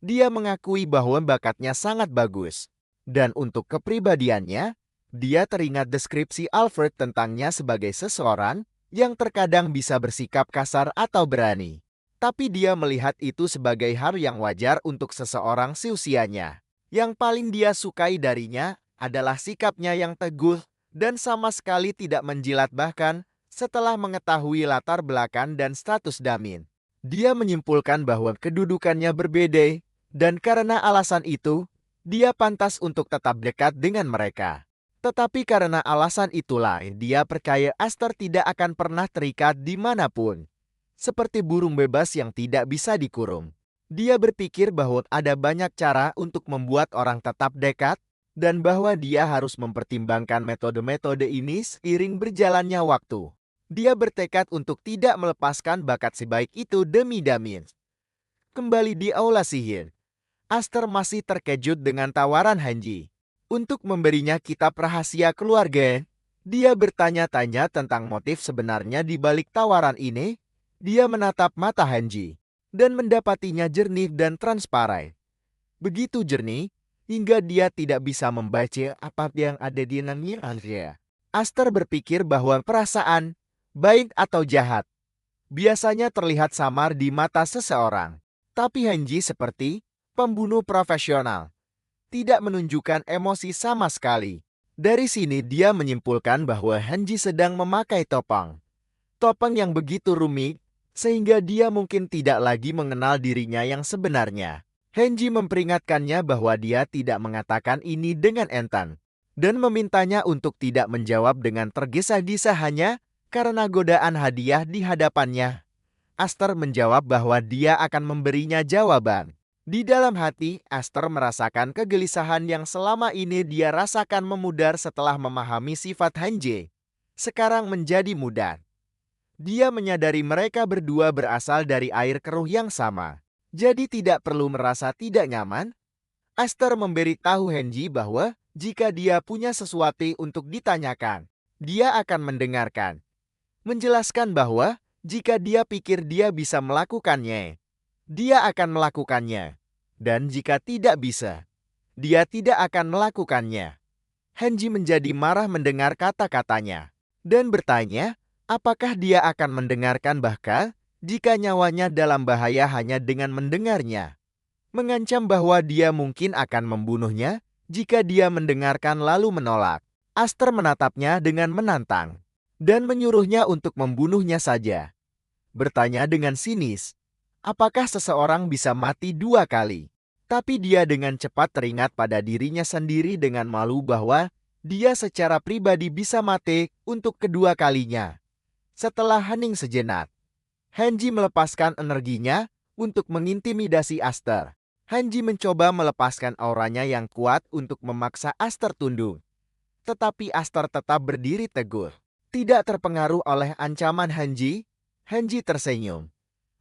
Dia mengakui bahwa bakatnya sangat bagus. Dan untuk kepribadiannya, dia teringat deskripsi Alfred tentangnya sebagai seseorang yang terkadang bisa bersikap kasar atau berani. Tapi dia melihat itu sebagai hal yang wajar untuk seseorang seusianya. Yang paling dia sukai darinya adalah sikapnya yang teguh dan sama sekali tidak menjilat, bahkan setelah mengetahui latar belakang dan status Damin. Dia menyimpulkan bahwa kedudukannya berbeda. Dan karena alasan itu, dia pantas untuk tetap dekat dengan mereka. Tetapi karena alasan itulah, dia percaya Aster tidak akan pernah terikat dimanapun. Seperti burung bebas yang tidak bisa dikurung. Dia berpikir bahwa ada banyak cara untuk membuat orang tetap dekat, dan bahwa dia harus mempertimbangkan metode-metode ini seiring berjalannya waktu. Dia bertekad untuk tidak melepaskan bakat sebaik itu demi Damin. Kembali di aula sihir, Aster masih terkejut dengan tawaran Hanji untuk memberinya kitab rahasia keluarga. Dia bertanya-tanya tentang motif sebenarnya di balik tawaran ini. Dia menatap mata Hanji dan mendapatinya jernih dan transparan. Begitu jernih hingga dia tidak bisa membaca apa yang ada di dalamnya. Aster berpikir bahwa perasaan, baik atau jahat, biasanya terlihat samar di mata seseorang. Tapi Hanji seperti pembunuh profesional, tidak menunjukkan emosi sama sekali. Dari sini dia menyimpulkan bahwa Hanji sedang memakai topeng. Topeng yang begitu rumit, sehingga dia mungkin tidak lagi mengenal dirinya yang sebenarnya. Hanji memperingatkannya bahwa dia tidak mengatakan ini dengan entan, dan memintanya untuk tidak menjawab dengan tergesa-gesa hanya karena godaan hadiah di hadapannya. Aster menjawab bahwa dia akan memberinya jawaban. Di dalam hati, Aster merasakan kegelisahan yang selama ini dia rasakan memudar setelah memahami sifat Hanji. Sekarang menjadi mudar. Dia menyadari mereka berdua berasal dari air keruh yang sama. Jadi tidak perlu merasa tidak nyaman. Aster memberitahu Hanji bahwa jika dia punya sesuatu untuk ditanyakan, dia akan mendengarkan. Menjelaskan bahwa jika dia pikir dia bisa melakukannya, dia akan melakukannya. Dan jika tidak bisa, dia tidak akan melakukannya. Hanji menjadi marah mendengar kata-katanya dan bertanya apakah dia akan mendengarkan bahkan jika nyawanya dalam bahaya hanya dengan mendengarnya. Mengancam bahwa dia mungkin akan membunuhnya jika dia mendengarkan lalu menolak. Aster menatapnya dengan menantang dan menyuruhnya untuk membunuhnya saja. Bertanya dengan sinis, apakah seseorang bisa mati 2 kali? Tapi dia dengan cepat teringat pada dirinya sendiri dengan malu bahwa dia secara pribadi bisa mati untuk kedua kalinya. Setelah hening sejenak, Hanji melepaskan energinya untuk mengintimidasi Aster. Hanji mencoba melepaskan auranya yang kuat untuk memaksa Aster tunduk. Tetapi Aster tetap berdiri teguh. Tidak terpengaruh oleh ancaman Hanji, Hanji tersenyum,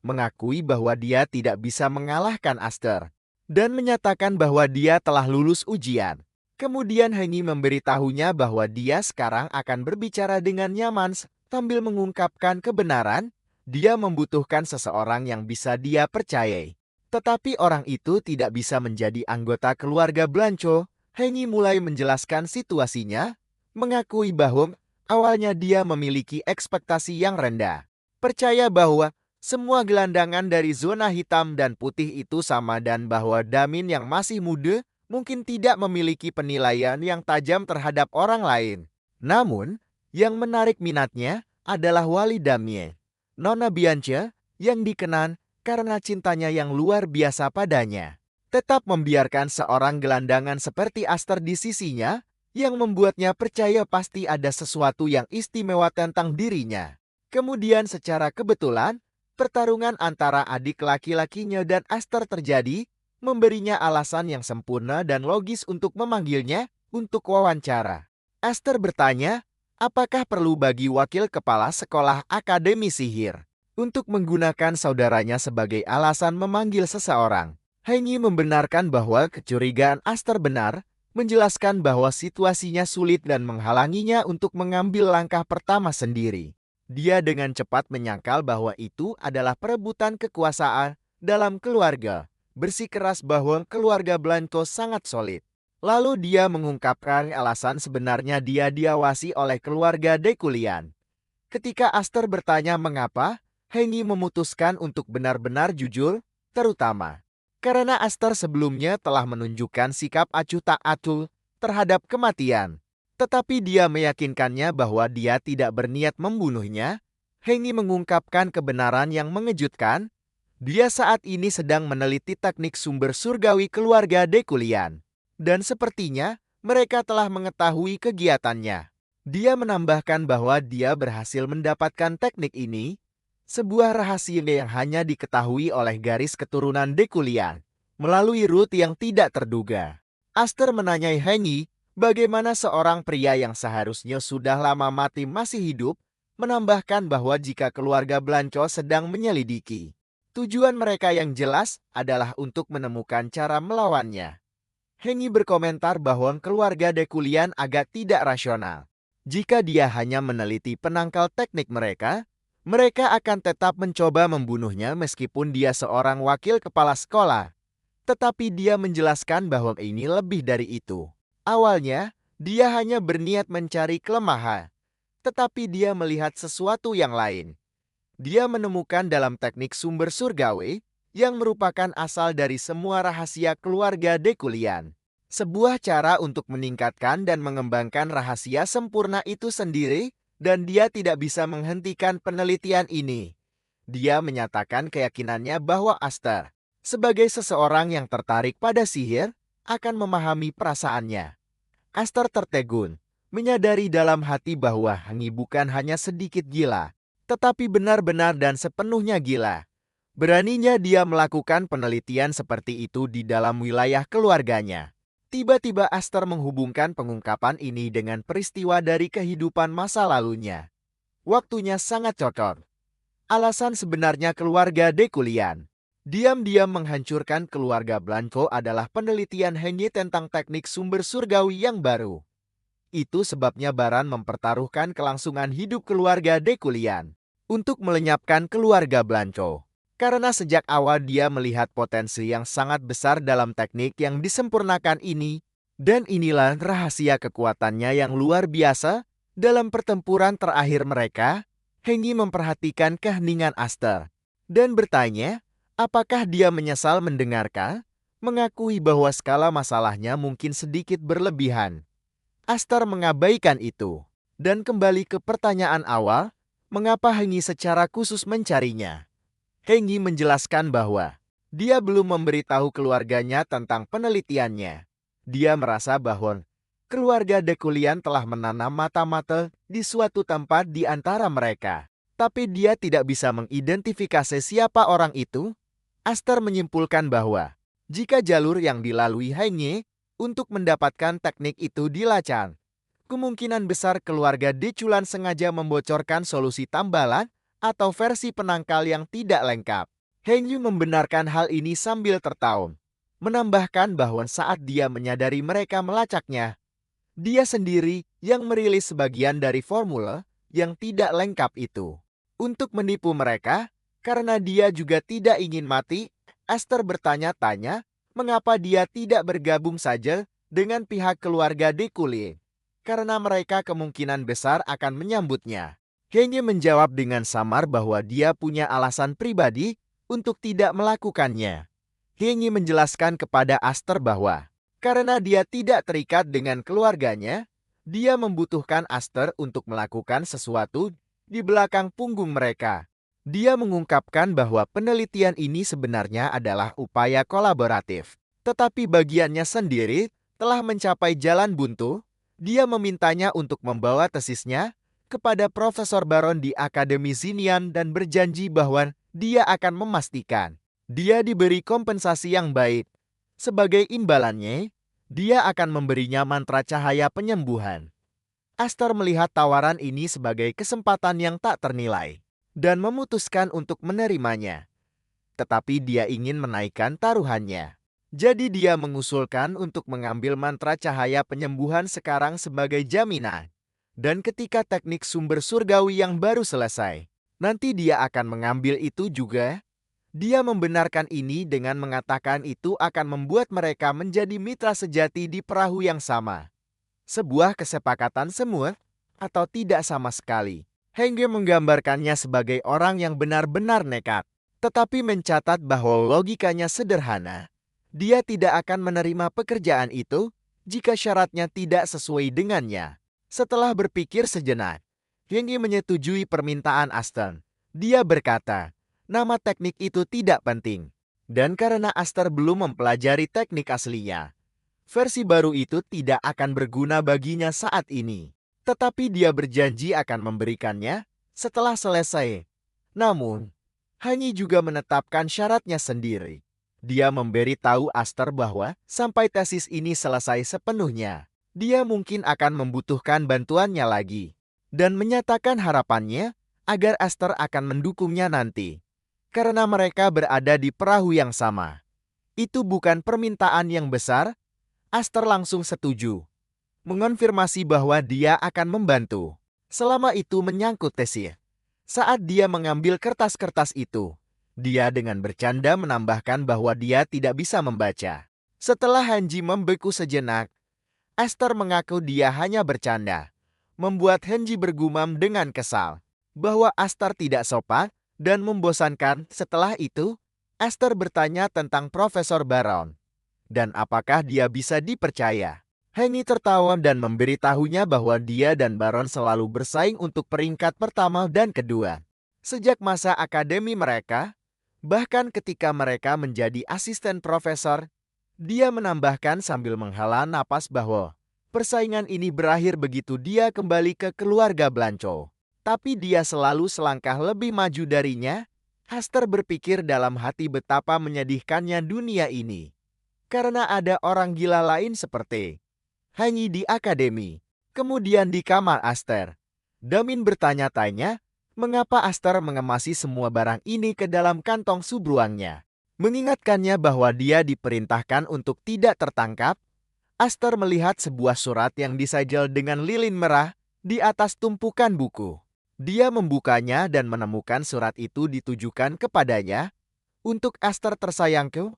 mengakui bahwa dia tidak bisa mengalahkan Aster. dan menyatakan bahwa dia telah lulus ujian. Kemudian Heng Yi memberitahunya bahwa dia sekarang akan berbicara dengan nyaman sambil mengungkapkan kebenaran. Dia membutuhkan seseorang yang bisa dia percayai. Tetapi orang itu tidak bisa menjadi anggota keluarga Blanco. Heng Yi mulai menjelaskan situasinya, mengakui bahwa awalnya dia memiliki ekspektasi yang rendah. Percaya bahwa semua gelandangan dari zona hitam dan putih itu sama dan bahwa Damin yang masih muda mungkin tidak memiliki penilaian yang tajam terhadap orang lain. Namun, yang menarik minatnya adalah wali Damien, Nona Bianca, yang dikenal karena cintanya yang luar biasa padanya. Tetap membiarkan seorang gelandangan seperti Aster di sisinya, yang membuatnya percaya pasti ada sesuatu yang istimewa tentang dirinya. Kemudian secara kebetulan, pertarungan antara adik laki-lakinya dan Aster terjadi, memberinya alasan yang sempurna dan logis untuk memanggilnya untuk wawancara. Aster bertanya, apakah perlu bagi wakil kepala sekolah akademi sihir untuk menggunakan saudaranya sebagai alasan memanggil seseorang? Heng Yi membenarkan bahwa kecurigaan Aster benar, menjelaskan bahwa situasinya sulit dan menghalanginya untuk mengambil langkah pertama sendiri. Dia dengan cepat menyangkal bahwa itu adalah perebutan kekuasaan dalam keluarga, bersikeras bahwa keluarga Blanco sangat solid. Lalu dia mengungkapkan alasan sebenarnya dia diawasi oleh keluarga Dekulian. Ketika Aster bertanya mengapa, Heng Yi memutuskan untuk benar-benar jujur, terutama karena Aster sebelumnya telah menunjukkan sikap acuh tak acuh terhadap kematian. Tetapi dia meyakinkannya bahwa dia tidak berniat membunuhnya. Heng Yi mengungkapkan kebenaran yang mengejutkan. Dia saat ini sedang meneliti teknik sumber surgawi keluarga Dekulian. Dan sepertinya mereka telah mengetahui kegiatannya. Dia menambahkan bahwa dia berhasil mendapatkan teknik ini, sebuah rahasia yang hanya diketahui oleh garis keturunan Dekulian, melalui rute yang tidak terduga. Aster menanyai Heng Yi, bagaimana seorang pria yang seharusnya sudah lama mati masih hidup, menambahkan bahwa jika keluarga Blanco sedang menyelidiki, tujuan mereka yang jelas adalah untuk menemukan cara melawannya. Heng Yi berkomentar bahwa keluarga Dekulian agak tidak rasional. Jika dia hanya meneliti penangkal teknik mereka akan tetap mencoba membunuhnya meskipun dia seorang wakil kepala sekolah. Tetapi dia menjelaskan bahwa ini lebih dari itu. Awalnya, dia hanya berniat mencari kelemahan. Tetapi dia melihat sesuatu yang lain. Dia menemukan dalam teknik sumber surgawi, yang merupakan asal dari semua rahasia keluarga Dekulian, sebuah cara untuk meningkatkan dan mengembangkan rahasia sempurna itu sendiri, dan dia tidak bisa menghentikan penelitian ini. Dia menyatakan keyakinannya bahwa Aster, sebagai seseorang yang tertarik pada sihir, akan memahami perasaannya. Aster tertegun, menyadari dalam hati bahwa Heng Yi bukan hanya sedikit gila, tetapi benar-benar dan sepenuhnya gila. Beraninya dia melakukan penelitian seperti itu di dalam wilayah keluarganya. Tiba-tiba Aster menghubungkan pengungkapan ini dengan peristiwa dari kehidupan masa lalunya. Waktunya sangat cocok. Alasan sebenarnya keluarga Dekulian diam-diam menghancurkan keluarga Blanco adalah penelitian Heng Yi tentang teknik sumber surgawi yang baru. Itu sebabnya Baran mempertaruhkan kelangsungan hidup keluarga Dekulian untuk melenyapkan keluarga Blanco. Karena sejak awal dia melihat potensi yang sangat besar dalam teknik yang disempurnakan ini, dan inilah rahasia kekuatannya yang luar biasa. Dalam pertempuran terakhir mereka, Heng Yi memperhatikan keheningan Aster dan bertanya, apakah dia menyesal mendengarkan, mengakui bahwa skala masalahnya mungkin sedikit berlebihan. Aster mengabaikan itu dan kembali ke pertanyaan awal, mengapa Heng Yi secara khusus mencarinya. Heng Yi menjelaskan bahwa dia belum memberitahu keluarganya tentang penelitiannya. Dia merasa bahwa keluarga Dekulian telah menanam mata-mata di suatu tempat di antara mereka. Tapi dia tidak bisa mengidentifikasi siapa orang itu. Aster menyimpulkan bahwa jika jalur yang dilalui Heng Yi untuk mendapatkan teknik itu dilacak, kemungkinan besar keluarga Deculan sengaja membocorkan solusi tambalan atau versi penangkal yang tidak lengkap. Heng Yi membenarkan hal ini sambil tertawa. menambahkan bahwa saat dia menyadari mereka melacaknya, dia sendiri yang merilis sebagian dari formula yang tidak lengkap itu. Untuk menipu mereka, karena dia juga tidak ingin mati, Esther bertanya-tanya mengapa dia tidak bergabung saja dengan pihak keluarga de Coulier, karena mereka kemungkinan besar akan menyambutnya. Henry menjawab dengan samar bahwa dia punya alasan pribadi untuk tidak melakukannya. Henry menjelaskan kepada Esther bahwa karena dia tidak terikat dengan keluarganya, dia membutuhkan Esther untuk melakukan sesuatu di belakang punggung mereka. Dia mengungkapkan bahwa penelitian ini sebenarnya adalah upaya kolaboratif, tetapi bagiannya sendiri telah mencapai jalan buntu. Dia memintanya untuk membawa tesisnya kepada Profesor Baron di Akademi Zinian dan berjanji bahwa dia akan memastikan dia diberi kompensasi yang baik. Sebagai imbalannya, dia akan memberinya mantra cahaya penyembuhan. Esther melihat tawaran ini sebagai kesempatan yang tak ternilai dan memutuskan untuk menerimanya. Tetapi dia ingin menaikkan taruhannya. Jadi dia mengusulkan untuk mengambil mantra cahaya penyembuhan sekarang sebagai jaminan. Dan ketika teknik sumber surgawi yang baru selesai, nanti dia akan mengambil itu juga. Dia membenarkan ini dengan mengatakan itu akan membuat mereka menjadi mitra sejati di perahu yang sama. Sebuah kesepakatan semua atau tidak sama sekali. Hengge menggambarkannya sebagai orang yang benar-benar nekat, tetapi mencatat bahwa logikanya sederhana. Dia tidak akan menerima pekerjaan itu jika syaratnya tidak sesuai dengannya. Setelah berpikir sejenak, Hengge menyetujui permintaan Aston. Dia berkata, nama teknik itu tidak penting. Dan karena Esther belum mempelajari teknik aslinya, versi baru itu tidak akan berguna baginya saat ini. Tetapi dia berjanji akan memberikannya setelah selesai. Namun, Hanyi juga menetapkan syaratnya sendiri. Dia memberitahu Esther bahwa sampai tesis ini selesai sepenuhnya, dia mungkin akan membutuhkan bantuannya lagi. Dan menyatakan harapannya agar Esther akan mendukungnya nanti. Karena mereka berada di perahu yang sama. Itu bukan permintaan yang besar. Esther langsung setuju, mengonfirmasi bahwa dia akan membantu. Selama itu menyangkut tesis. Saat dia mengambil kertas-kertas itu, dia dengan bercanda menambahkan bahwa dia tidak bisa membaca. Setelah Hanji membeku sejenak, Esther mengaku dia hanya bercanda, membuat Hanji bergumam dengan kesal bahwa Esther tidak sopan dan membosankan. Setelah itu, Esther bertanya tentang Profesor Baron dan apakah dia bisa dipercaya. Henny tertawa dan memberitahunya bahwa dia dan Baron selalu bersaing untuk peringkat pertama dan kedua. Sejak masa akademi mereka, bahkan ketika mereka menjadi asisten profesor, dia menambahkan sambil menghela napas bahwa persaingan ini berakhir begitu dia kembali ke keluarga Blanco. Tapi dia selalu selangkah lebih maju darinya. Hester berpikir dalam hati betapa menyedihkannya dunia ini. Karena ada orang gila lain seperti Hanyi di akademi, kemudian di kamar Esther. Damin bertanya-tanya, mengapa Esther mengemasi semua barang ini ke dalam kantong subruangnya. Mengingatkannya bahwa dia diperintahkan untuk tidak tertangkap, Esther melihat sebuah surat yang disegel dengan lilin merah di atas tumpukan buku. Dia membukanya dan menemukan surat itu ditujukan kepadanya. Untuk Esther tersayangku,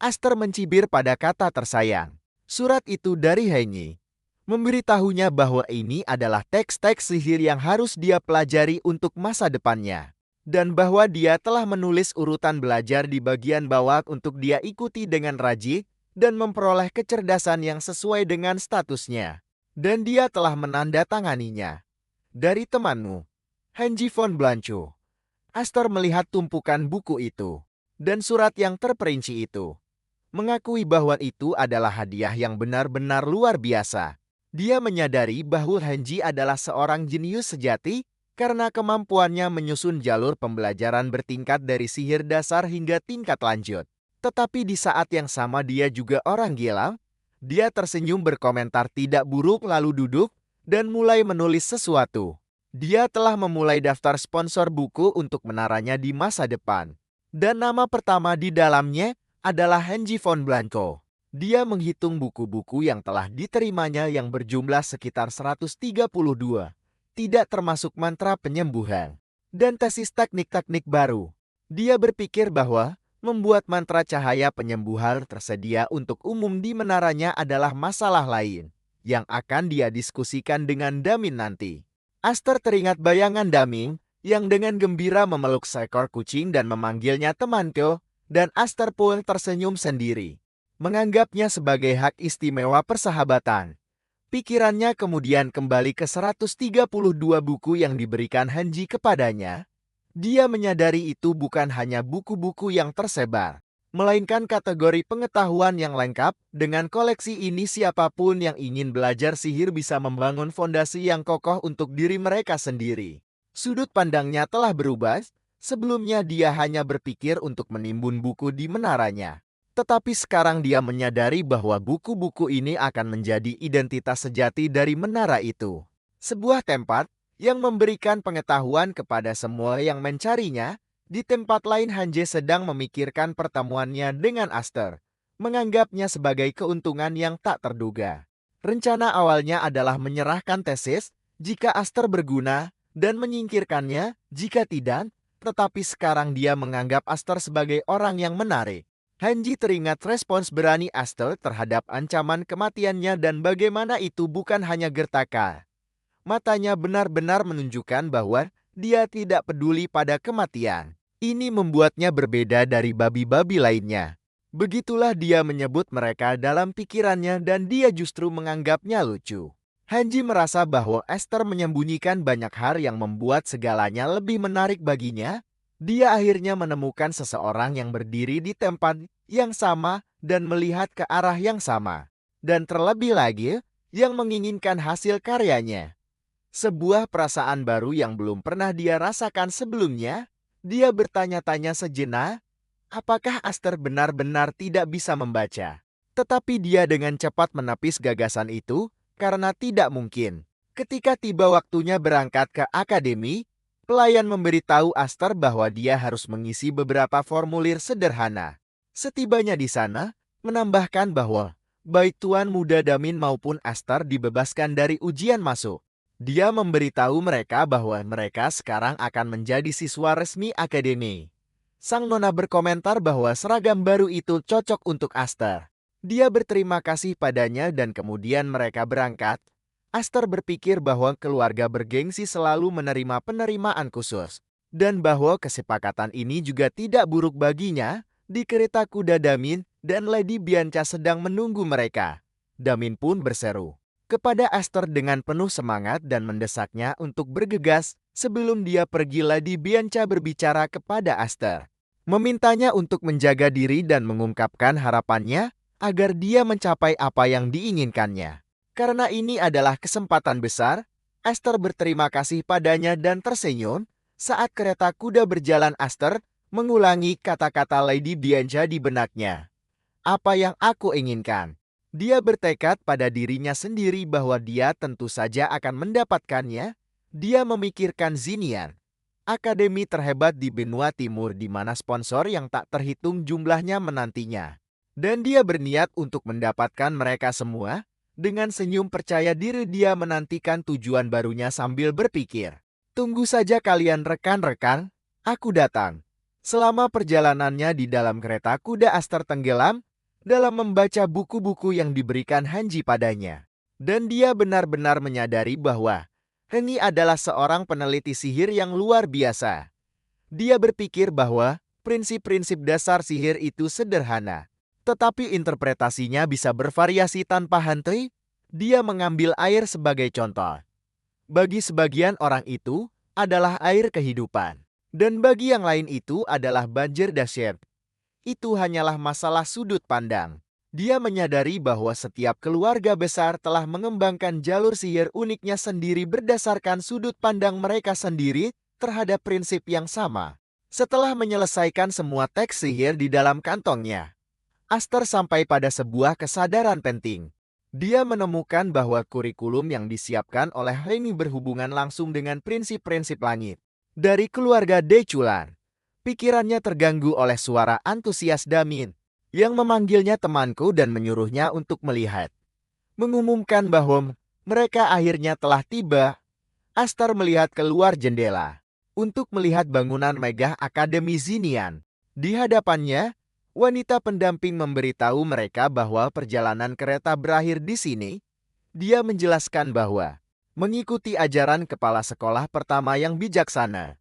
Esther mencibir pada kata tersayang. Surat itu dari Henyi, memberitahunya bahwa ini adalah teks-teks sihir yang harus dia pelajari untuk masa depannya. Dan bahwa dia telah menulis urutan belajar di bagian bawah untuk dia ikuti dengan rajin dan memperoleh kecerdasan yang sesuai dengan statusnya. Dan dia telah menandatanganinya. Dari temanmu, Henji von Blanco. Esther melihat tumpukan buku itu dan surat yang terperinci itu. Mengakui bahwa itu adalah hadiah yang benar-benar luar biasa. Dia menyadari bahwa Henji adalah seorang jenius sejati karena kemampuannya menyusun jalur pembelajaran bertingkat dari sihir dasar hingga tingkat lanjut. Tetapi di saat yang sama dia juga orang gila. Dia tersenyum berkomentar tidak buruk lalu duduk dan mulai menulis sesuatu. Dia telah memulai daftar sponsor buku untuk menaranya di masa depan. Dan nama pertama di dalamnya adalah Henji von Blanco. Dia menghitung buku-buku yang telah diterimanya yang berjumlah sekitar 132, tidak termasuk mantra penyembuhan, dan tesis teknik-teknik baru. Dia berpikir bahwa membuat mantra cahaya penyembuhan tersedia untuk umum di menaranya adalah masalah lain yang akan dia diskusikan dengan Damin nanti. Aster teringat bayangan Damin yang dengan gembira memeluk seekor kucing dan memanggilnya temanku, dan Aster pun tersenyum sendiri, menganggapnya sebagai hak istimewa persahabatan. Pikirannya kemudian kembali ke 132 buku yang diberikan Hanji kepadanya. Dia menyadari itu bukan hanya buku-buku yang tersebar, melainkan kategori pengetahuan yang lengkap. Dengan koleksi ini, siapapun yang ingin belajar sihir bisa membangun fondasi yang kokoh untuk diri mereka sendiri. Sudut pandangnya telah berubah. Sebelumnya dia hanya berpikir untuk menimbun buku di menaranya. Tetapi sekarang dia menyadari bahwa buku-buku ini akan menjadi identitas sejati dari menara itu. Sebuah tempat yang memberikan pengetahuan kepada semua yang mencarinya. Di tempat lain, Hanje sedang memikirkan pertemuannya dengan Aster, menganggapnya sebagai keuntungan yang tak terduga. Rencana awalnya adalah menyerahkan tesis jika Aster berguna dan menyingkirkannya jika tidak, tetapi sekarang dia menganggap Aster sebagai orang yang menarik. Hanji teringat respons berani Aster terhadap ancaman kematiannya dan bagaimana itu bukan hanya gertakan. Matanya benar-benar menunjukkan bahwa dia tidak peduli pada kematian. Ini membuatnya berbeda dari babi-babi lainnya. Begitulah dia menyebut mereka dalam pikirannya dan dia justru menganggapnya lucu. Hanji merasa bahwa Aster menyembunyikan banyak hal yang membuat segalanya lebih menarik baginya. Dia akhirnya menemukan seseorang yang berdiri di tempat yang sama dan melihat ke arah yang sama. Dan terlebih lagi, yang menginginkan hasil karyanya. Sebuah perasaan baru yang belum pernah dia rasakan sebelumnya. Dia bertanya-tanya sejenak, apakah Aster benar-benar tidak bisa membaca? Tetapi dia dengan cepat menepis gagasan itu, karena tidak mungkin. Ketika tiba waktunya berangkat ke akademi, pelayan memberitahu Aster bahwa dia harus mengisi beberapa formulir sederhana. Setibanya di sana, menambahkan bahwa baik Tuan Muda Damin maupun Aster dibebaskan dari ujian masuk. Dia memberitahu mereka bahwa mereka sekarang akan menjadi siswa resmi akademi. Sang nona berkomentar bahwa seragam baru itu cocok untuk Aster. Dia berterima kasih padanya dan kemudian mereka berangkat. Aster berpikir bahwa keluarga bergengsi selalu menerima penerimaan khusus. Dan bahwa kesepakatan ini juga tidak buruk baginya. Di kereta kuda Damin dan Lady Bianca sedang menunggu mereka. Damin pun berseru kepada Aster dengan penuh semangat dan mendesaknya untuk bergegas. Sebelum dia pergi, Lady Bianca berbicara kepada Aster, memintanya untuk menjaga diri dan mengungkapkan harapannya agar dia mencapai apa yang diinginkannya. Karena ini adalah kesempatan besar, Aster berterima kasih padanya dan tersenyum. Saat kereta kuda berjalan, Aster mengulangi kata-kata Lady Bianca di benaknya. Apa yang aku inginkan? Dia bertekad pada dirinya sendiri bahwa dia tentu saja akan mendapatkannya. Dia memikirkan Zinian, akademi terhebat di benua timur di mana sponsor yang tak terhitung jumlahnya menantinya. Dan dia berniat untuk mendapatkan mereka semua. Dengan senyum percaya diri dia menantikan tujuan barunya sambil berpikir, tunggu saja kalian rekan-rekan, aku datang. Selama perjalanannya di dalam kereta kuda, Aster tenggelam dalam membaca buku-buku yang diberikan Hanji padanya. Dan dia benar-benar menyadari bahwa Hengi adalah seorang peneliti sihir yang luar biasa. Dia berpikir bahwa prinsip-prinsip dasar sihir itu sederhana, tetapi interpretasinya bisa bervariasi tanpa henti. Dia mengambil air sebagai contoh. Bagi sebagian orang itu adalah air kehidupan, dan bagi yang lain itu adalah banjir dahsyat. Itu hanyalah masalah sudut pandang. Dia menyadari bahwa setiap keluarga besar telah mengembangkan jalur sihir uniknya sendiri berdasarkan sudut pandang mereka sendiri terhadap prinsip yang sama. Setelah menyelesaikan semua teks sihir di dalam kantongnya, Aster sampai pada sebuah kesadaran penting. Dia menemukan bahwa kurikulum yang disiapkan oleh Hengi berhubungan langsung dengan prinsip-prinsip langit dari keluarga Deculan. Pikirannya terganggu oleh suara antusias Damin. yang memanggilnya temanku dan menyuruhnya untuk melihat. Mengumumkan bahwa mereka akhirnya telah tiba. Aster melihat keluar jendela untuk melihat bangunan megah Akademi Zinian. Di hadapannya, wanita pendamping memberitahu mereka bahwa perjalanan kereta berakhir di sini. Dia menjelaskan bahwa mengikuti ajaran kepala sekolah pertama yang bijaksana,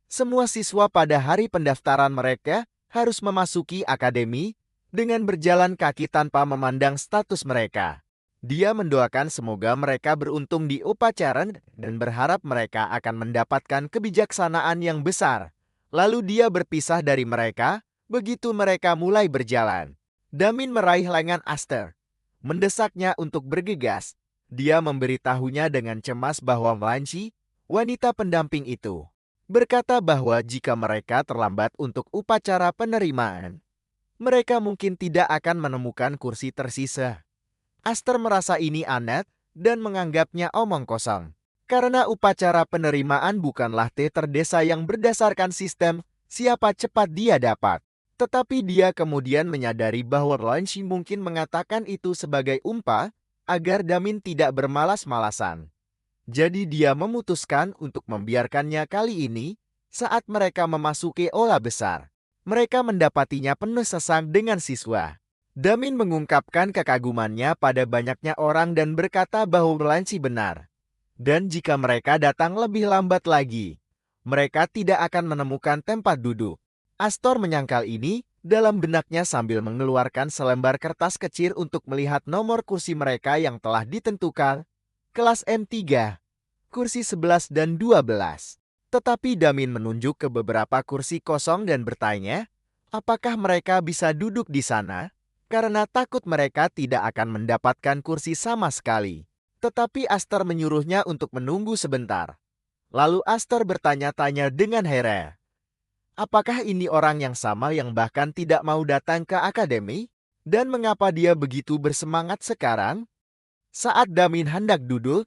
semua siswa pada hari pendaftaran mereka harus memasuki akademi dengan berjalan kaki tanpa memandang status mereka. Dia mendoakan semoga mereka beruntung di upacara dan berharap mereka akan mendapatkan kebijaksanaan yang besar. Lalu dia berpisah dari mereka, begitu mereka mulai berjalan. Damin meraih lengan Aster, mendesaknya untuk bergegas. Dia memberitahunya dengan cemas bahwa Melanci, wanita pendamping itu, berkata bahwa jika mereka terlambat untuk upacara penerimaan, mereka mungkin tidak akan menemukan kursi tersisa. Aster merasa ini aneh dan menganggapnya omong kosong. Karena upacara penerimaan bukanlah teater desa yang berdasarkan sistem siapa cepat dia dapat. Tetapi dia kemudian menyadari bahwa Lanci mungkin mengatakan itu sebagai umpa agar Damin tidak bermalas-malasan. Jadi dia memutuskan untuk membiarkannya kali ini saat mereka memasuki aula besar. Mereka mendapatinya penuh sesak dengan siswa. Damin mengungkapkan kekagumannya pada banyaknya orang dan berkata bahwa Melanci benar. Dan jika mereka datang lebih lambat lagi, mereka tidak akan menemukan tempat duduk. Astor menyangkal ini dalam benaknya sambil mengeluarkan selembar kertas kecil untuk melihat nomor kursi mereka yang telah ditentukan. Kelas M3, kursi 11 dan 12. Tetapi Damin menunjuk ke beberapa kursi kosong dan bertanya, apakah mereka bisa duduk di sana? Karena takut mereka tidak akan mendapatkan kursi sama sekali. Tetapi Aster menyuruhnya untuk menunggu sebentar. Lalu Aster bertanya-tanya dengan heran. Apakah ini orang yang sama yang bahkan tidak mau datang ke akademi? Dan mengapa dia begitu bersemangat sekarang? Saat Damin hendak duduk,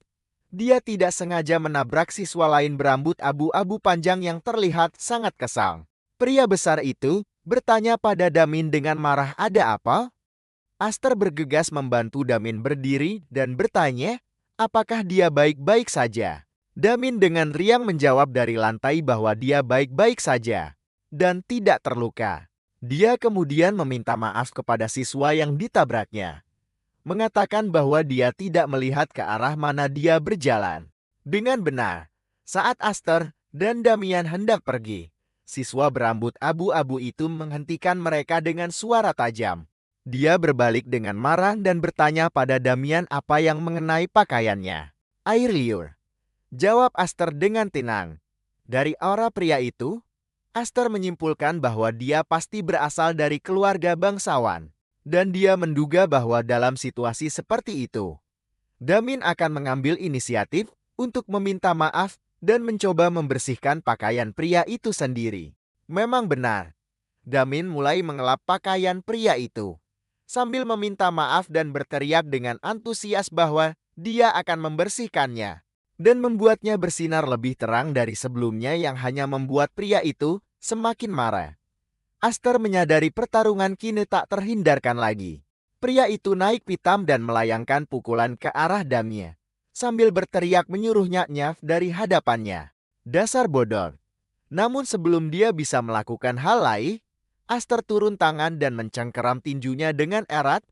dia tidak sengaja menabrak siswa lain berambut abu-abu panjang yang terlihat sangat kesal. Pria besar itu bertanya pada Damin dengan marah, ada apa? Aster bergegas membantu Damin berdiri dan bertanya, apakah dia baik-baik saja? Damin dengan riang menjawab dari lantai bahwa dia baik-baik saja dan tidak terluka. Dia kemudian meminta maaf kepada siswa yang ditabraknya, mengatakan bahwa dia tidak melihat ke arah mana dia berjalan. Dengan benar, saat Aster dan Damian hendak pergi, siswa berambut abu-abu itu menghentikan mereka dengan suara tajam. Dia berbalik dengan marah dan bertanya pada Damian apa yang mengenai pakaiannya. Air liur, jawab Aster dengan tenang. Dari aura pria itu, Aster menyimpulkan bahwa dia pasti berasal dari keluarga bangsawan. Dan dia menduga bahwa dalam situasi seperti itu, Damin akan mengambil inisiatif untuk meminta maaf dan mencoba membersihkan pakaian pria itu sendiri. Memang benar, Damin mulai mengelap pakaian pria itu sambil meminta maaf dan berteriak dengan antusias bahwa dia akan membersihkannya dan membuatnya bersinar lebih terang dari sebelumnya yang hanya membuat pria itu semakin marah. Aster menyadari pertarungan kini tak terhindarkan lagi. Pria itu naik pitam dan melayangkan pukulan ke arah Damia sambil berteriak menyuruhnya nyaf dari hadapannya. Dasar bodoh. Namun sebelum dia bisa melakukan hal lain, Aster turun tangan dan mencengkeram tinjunya dengan erat.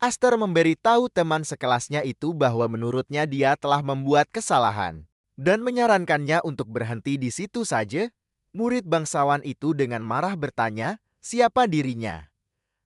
Aster memberitahu teman sekelasnya itu bahwa menurutnya dia telah membuat kesalahan dan menyarankannya untuk berhenti di situ saja. Murid bangsawan itu dengan marah bertanya, siapa dirinya?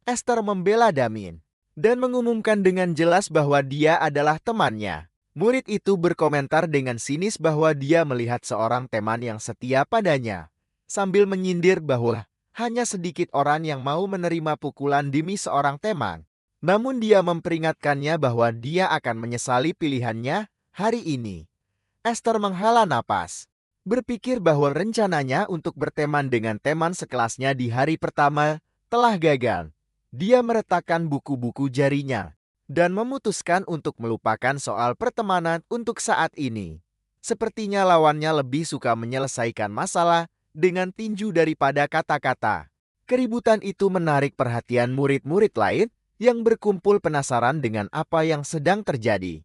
Aster membela Damin dan mengumumkan dengan jelas bahwa dia adalah temannya. Murid itu berkomentar dengan sinis bahwa dia melihat seorang teman yang setia padanya, sambil menyindir bahwa hanya sedikit orang yang mau menerima pukulan demi seorang teman. Namun dia memperingatkannya bahwa dia akan menyesali pilihannya hari ini. Aster menghela napas, berpikir bahwa rencananya untuk berteman dengan teman sekelasnya di hari pertama telah gagal. Dia meretakkan buku-buku jarinya dan memutuskan untuk melupakan soal pertemanan untuk saat ini. Sepertinya lawannya lebih suka menyelesaikan masalah dengan tinju daripada kata-kata. Keributan itu menarik perhatian murid-murid lain yang berkumpul penasaran dengan apa yang sedang terjadi.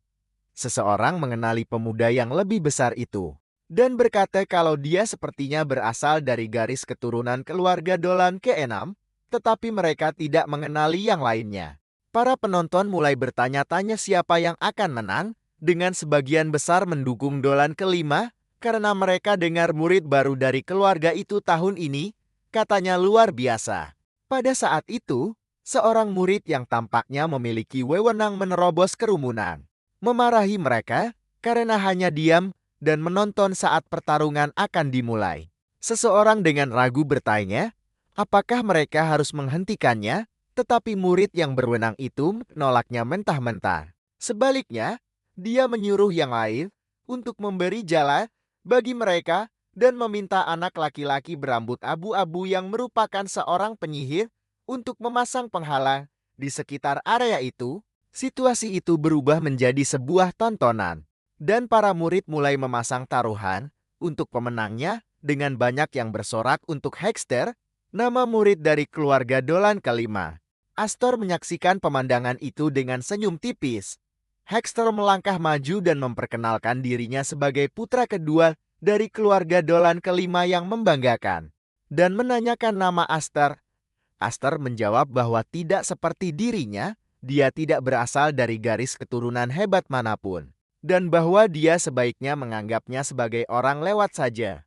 Seseorang mengenali pemuda yang lebih besar itu dan berkata kalau dia sepertinya berasal dari garis keturunan keluarga Dolan ke-6, tetapi mereka tidak mengenali yang lainnya. Para penonton mulai bertanya-tanya siapa yang akan menang, dengan sebagian besar mendukung Dolan ke-5 karena mereka dengar murid baru dari keluarga itu tahun ini, katanya luar biasa. Pada saat itu, seorang murid yang tampaknya memiliki wewenang menerobos kerumunan, memarahi mereka karena hanya diam dan menonton saat pertarungan akan dimulai. Seseorang dengan ragu bertanya, apakah mereka harus menghentikannya, tetapi murid yang berwenang itu menolaknya mentah-mentah. Sebaliknya, dia menyuruh yang lain untuk memberi jalan bagi mereka dan meminta anak laki-laki berambut abu-abu yang merupakan seorang penyihir untuk memasang penghalang di sekitar area itu. Situasi itu berubah menjadi sebuah tontonan, dan para murid mulai memasang taruhan untuk pemenangnya dengan banyak yang bersorak untuk Hexter, nama murid dari keluarga Dolan ke-5. Astor menyaksikan pemandangan itu dengan senyum tipis. Hexter melangkah maju dan memperkenalkan dirinya sebagai putra kedua dari keluarga Dolan ke-5 yang membanggakan, dan menanyakan nama Astor. Astor menjawab bahwa tidak seperti dirinya, dia tidak berasal dari garis keturunan hebat manapun, dan bahwa dia sebaiknya menganggapnya sebagai orang lewat saja.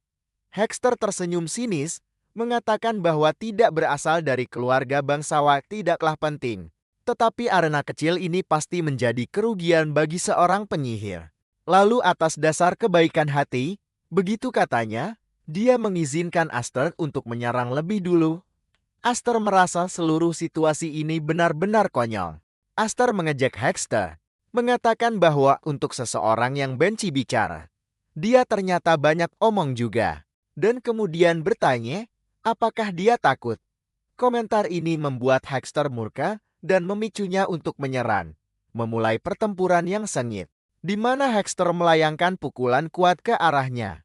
Hexter tersenyum sinis, mengatakan bahwa tidak berasal dari keluarga bangsawan tidaklah penting, tetapi arena kecil ini pasti menjadi kerugian bagi seorang penyihir. Lalu atas dasar kebaikan hati, begitu katanya, dia mengizinkan Astor untuk menyerang lebih dulu. Astor merasa seluruh situasi ini benar-benar konyol. Astor mengejek Hexter, mengatakan bahwa untuk seseorang yang benci bicara, dia ternyata banyak omong juga. Dan kemudian bertanya, apakah dia takut? Komentar ini membuat Hexter murka dan memicunya untuk menyerang, memulai pertempuran yang sengit, di mana Hexter melayangkan pukulan kuat ke arahnya.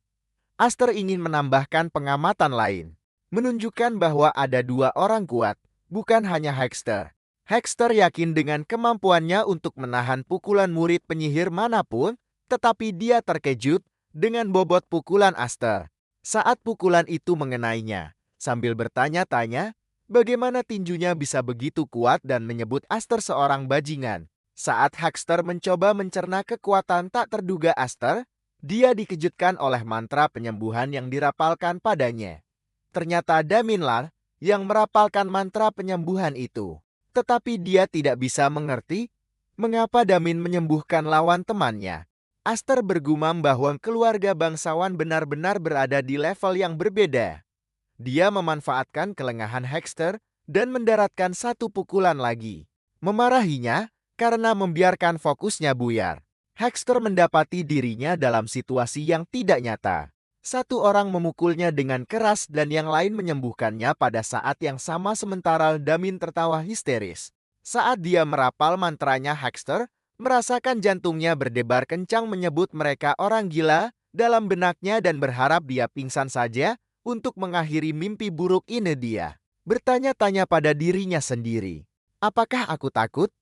Astor ingin menambahkan pengamatan lain, menunjukkan bahwa ada dua orang kuat, bukan hanya Hexter. Hexter yakin dengan kemampuannya untuk menahan pukulan murid penyihir manapun, tetapi dia terkejut dengan bobot pukulan Astor saat pukulan itu mengenainya, sambil bertanya-tanya bagaimana tinjunya bisa begitu kuat dan menyebut Astor seorang bajingan. Saat Hexter mencoba mencerna kekuatan tak terduga Astor, dia dikejutkan oleh mantra penyembuhan yang dirapalkan padanya. Ternyata Daminlar yang merapalkan mantra penyembuhan itu. Tetapi dia tidak bisa mengerti mengapa Damin menyembuhkan lawan temannya. Astor bergumam bahwa keluarga bangsawan benar-benar berada di level yang berbeda. Dia memanfaatkan kelengahan Hexter dan mendaratkan satu pukulan lagi, memarahinya karena membiarkan fokusnya buyar. Hexter mendapati dirinya dalam situasi yang tidak nyata. Satu orang memukulnya dengan keras dan yang lain menyembuhkannya pada saat yang sama sementara Damin tertawa histeris. Saat dia merapal mantranya, Hexter merasakan jantungnya berdebar kencang menyebut mereka orang gila dalam benaknya dan berharap dia pingsan saja untuk mengakhiri mimpi buruk ini. Dia bertanya-tanya pada dirinya sendiri, apakah aku takut?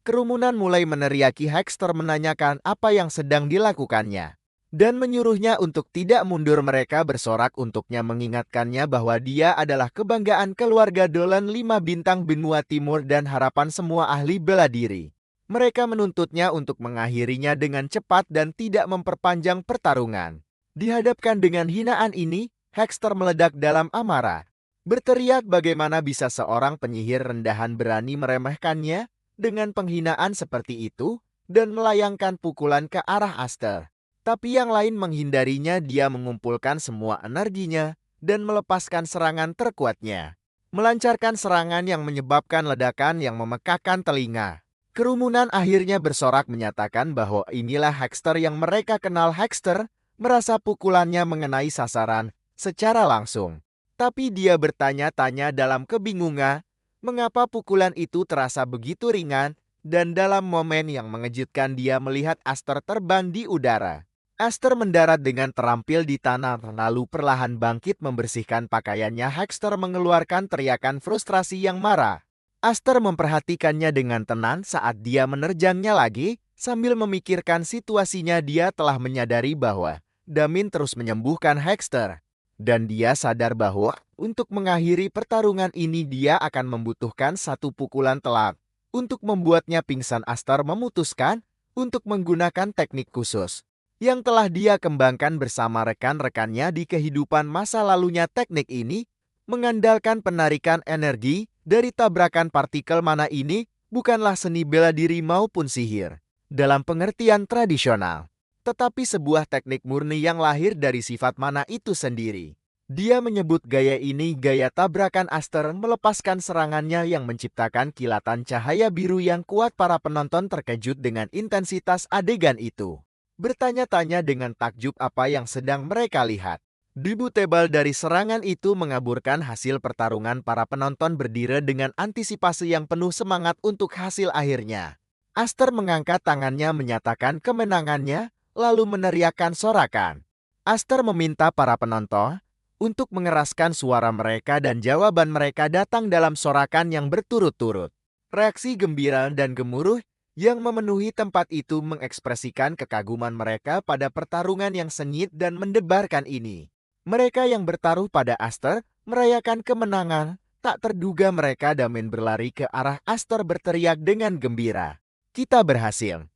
Kerumunan mulai meneriaki Hexter menanyakan apa yang sedang dilakukannya dan menyuruhnya untuk tidak mundur. Mereka bersorak untuknya mengingatkannya bahwa dia adalah kebanggaan keluarga Dolan 5 bintang benua timur dan harapan semua ahli bela diri. Mereka menuntutnya untuk mengakhirinya dengan cepat dan tidak memperpanjang pertarungan. Dihadapkan dengan hinaan ini, Hexter meledak dalam amarah. Berteriak bagaimana bisa seorang penyihir rendahan berani meremehkannya dengan penghinaan seperti itu dan melayangkan pukulan ke arah Astor. Tapi yang lain menghindarinya. Dia mengumpulkan semua energinya dan melepaskan serangan terkuatnya, melancarkan serangan yang menyebabkan ledakan yang memekakkan telinga. Kerumunan akhirnya bersorak menyatakan bahwa inilah Hexter yang mereka kenal. Hexter merasa pukulannya mengenai sasaran secara langsung. Tapi dia bertanya-tanya dalam kebingungan, mengapa pukulan itu terasa begitu ringan, dan dalam momen yang mengejutkan dia melihat Astor terbang di udara. Aster mendarat dengan terampil di tanah lalu perlahan bangkit membersihkan pakaiannya. Hexter mengeluarkan teriakan frustrasi yang marah. Aster memperhatikannya dengan tenang saat dia menerjangnya lagi. Sambil memikirkan situasinya, dia telah menyadari bahwa Damin terus menyembuhkan Hexter. Dan dia sadar bahwa untuk mengakhiri pertarungan ini dia akan membutuhkan satu pukulan telak. Untuk membuatnya pingsan, Aster memutuskan untuk menggunakan teknik khusus yang telah dia kembangkan bersama rekan-rekannya di kehidupan masa lalunya. Teknik ini mengandalkan penarikan energi dari tabrakan partikel mana. Ini bukanlah seni bela diri maupun sihir dalam pengertian tradisional, tetapi sebuah teknik murni yang lahir dari sifat mana itu sendiri. Dia menyebut gaya ini gaya tabrakan. Aster melepaskan serangannya yang menciptakan kilatan cahaya biru yang kuat. Para penonton terkejut dengan intensitas adegan itu, bertanya-tanya dengan takjub apa yang sedang mereka lihat. Debu tebal dari serangan itu mengaburkan hasil pertarungan. Para penonton berdiri dengan antisipasi yang penuh semangat untuk hasil akhirnya. Aster mengangkat tangannya menyatakan kemenangannya, lalu meneriakkan sorakan. Aster meminta para penonton untuk mengeraskan suara mereka dan jawaban mereka datang dalam sorakan yang berturut-turut. Reaksi gembira dan gemuruh yang memenuhi tempat itu mengekspresikan kekaguman mereka pada pertarungan yang sengit dan mendebarkan ini. Mereka yang bertaruh pada Aster merayakan kemenangan. Tak terduga mereka Damin berlari ke arah Aster berteriak dengan gembira, "Kita berhasil!"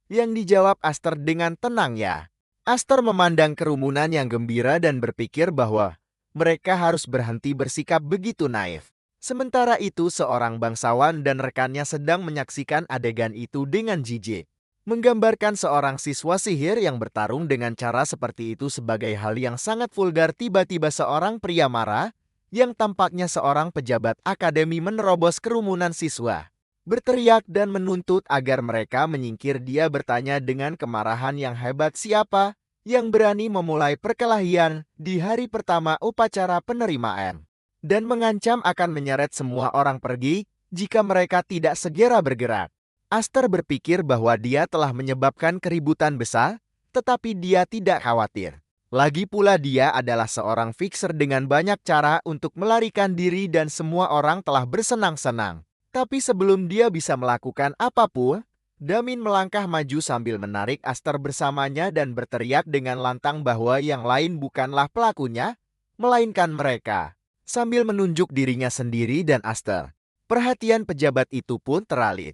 Yang dijawab Aster dengan tenang, "Ya." Aster memandang kerumunan yang gembira dan berpikir bahwa mereka harus berhenti bersikap begitu naif. Sementara itu seorang bangsawan dan rekannya sedang menyaksikan adegan itu dengan jijik. Menggambarkan seorang siswa sihir yang bertarung dengan cara seperti itu sebagai hal yang sangat vulgar. Tiba-tiba seorang pria marah yang tampaknya seorang pejabat akademi menerobos kerumunan siswa, berteriak dan menuntut agar mereka menyingkir. Dia bertanya dengan kemarahan yang hebat siapa yang berani memulai perkelahian di hari pertama upacara penerimaan, dan mengancam akan menyeret semua orang pergi jika mereka tidak segera bergerak. Aster berpikir bahwa dia telah menyebabkan keributan besar, tetapi dia tidak khawatir. Lagi pula dia adalah seorang fixer dengan banyak cara untuk melarikan diri dan semua orang telah bersenang-senang. Tapi sebelum dia bisa melakukan apapun, Damin melangkah maju sambil menarik Aster bersamanya dan berteriak dengan lantang bahwa yang lain bukanlah pelakunya, melainkan mereka, sambil menunjuk dirinya sendiri dan Aster. Perhatian pejabat itu pun teralih.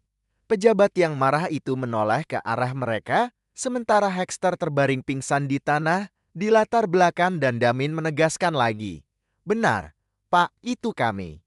Pejabat yang marah itu menoleh ke arah mereka, sementara Hexter terbaring pingsan di tanah, di latar belakang, dan Damin menegaskan lagi, "Benar, Pak, itu kami."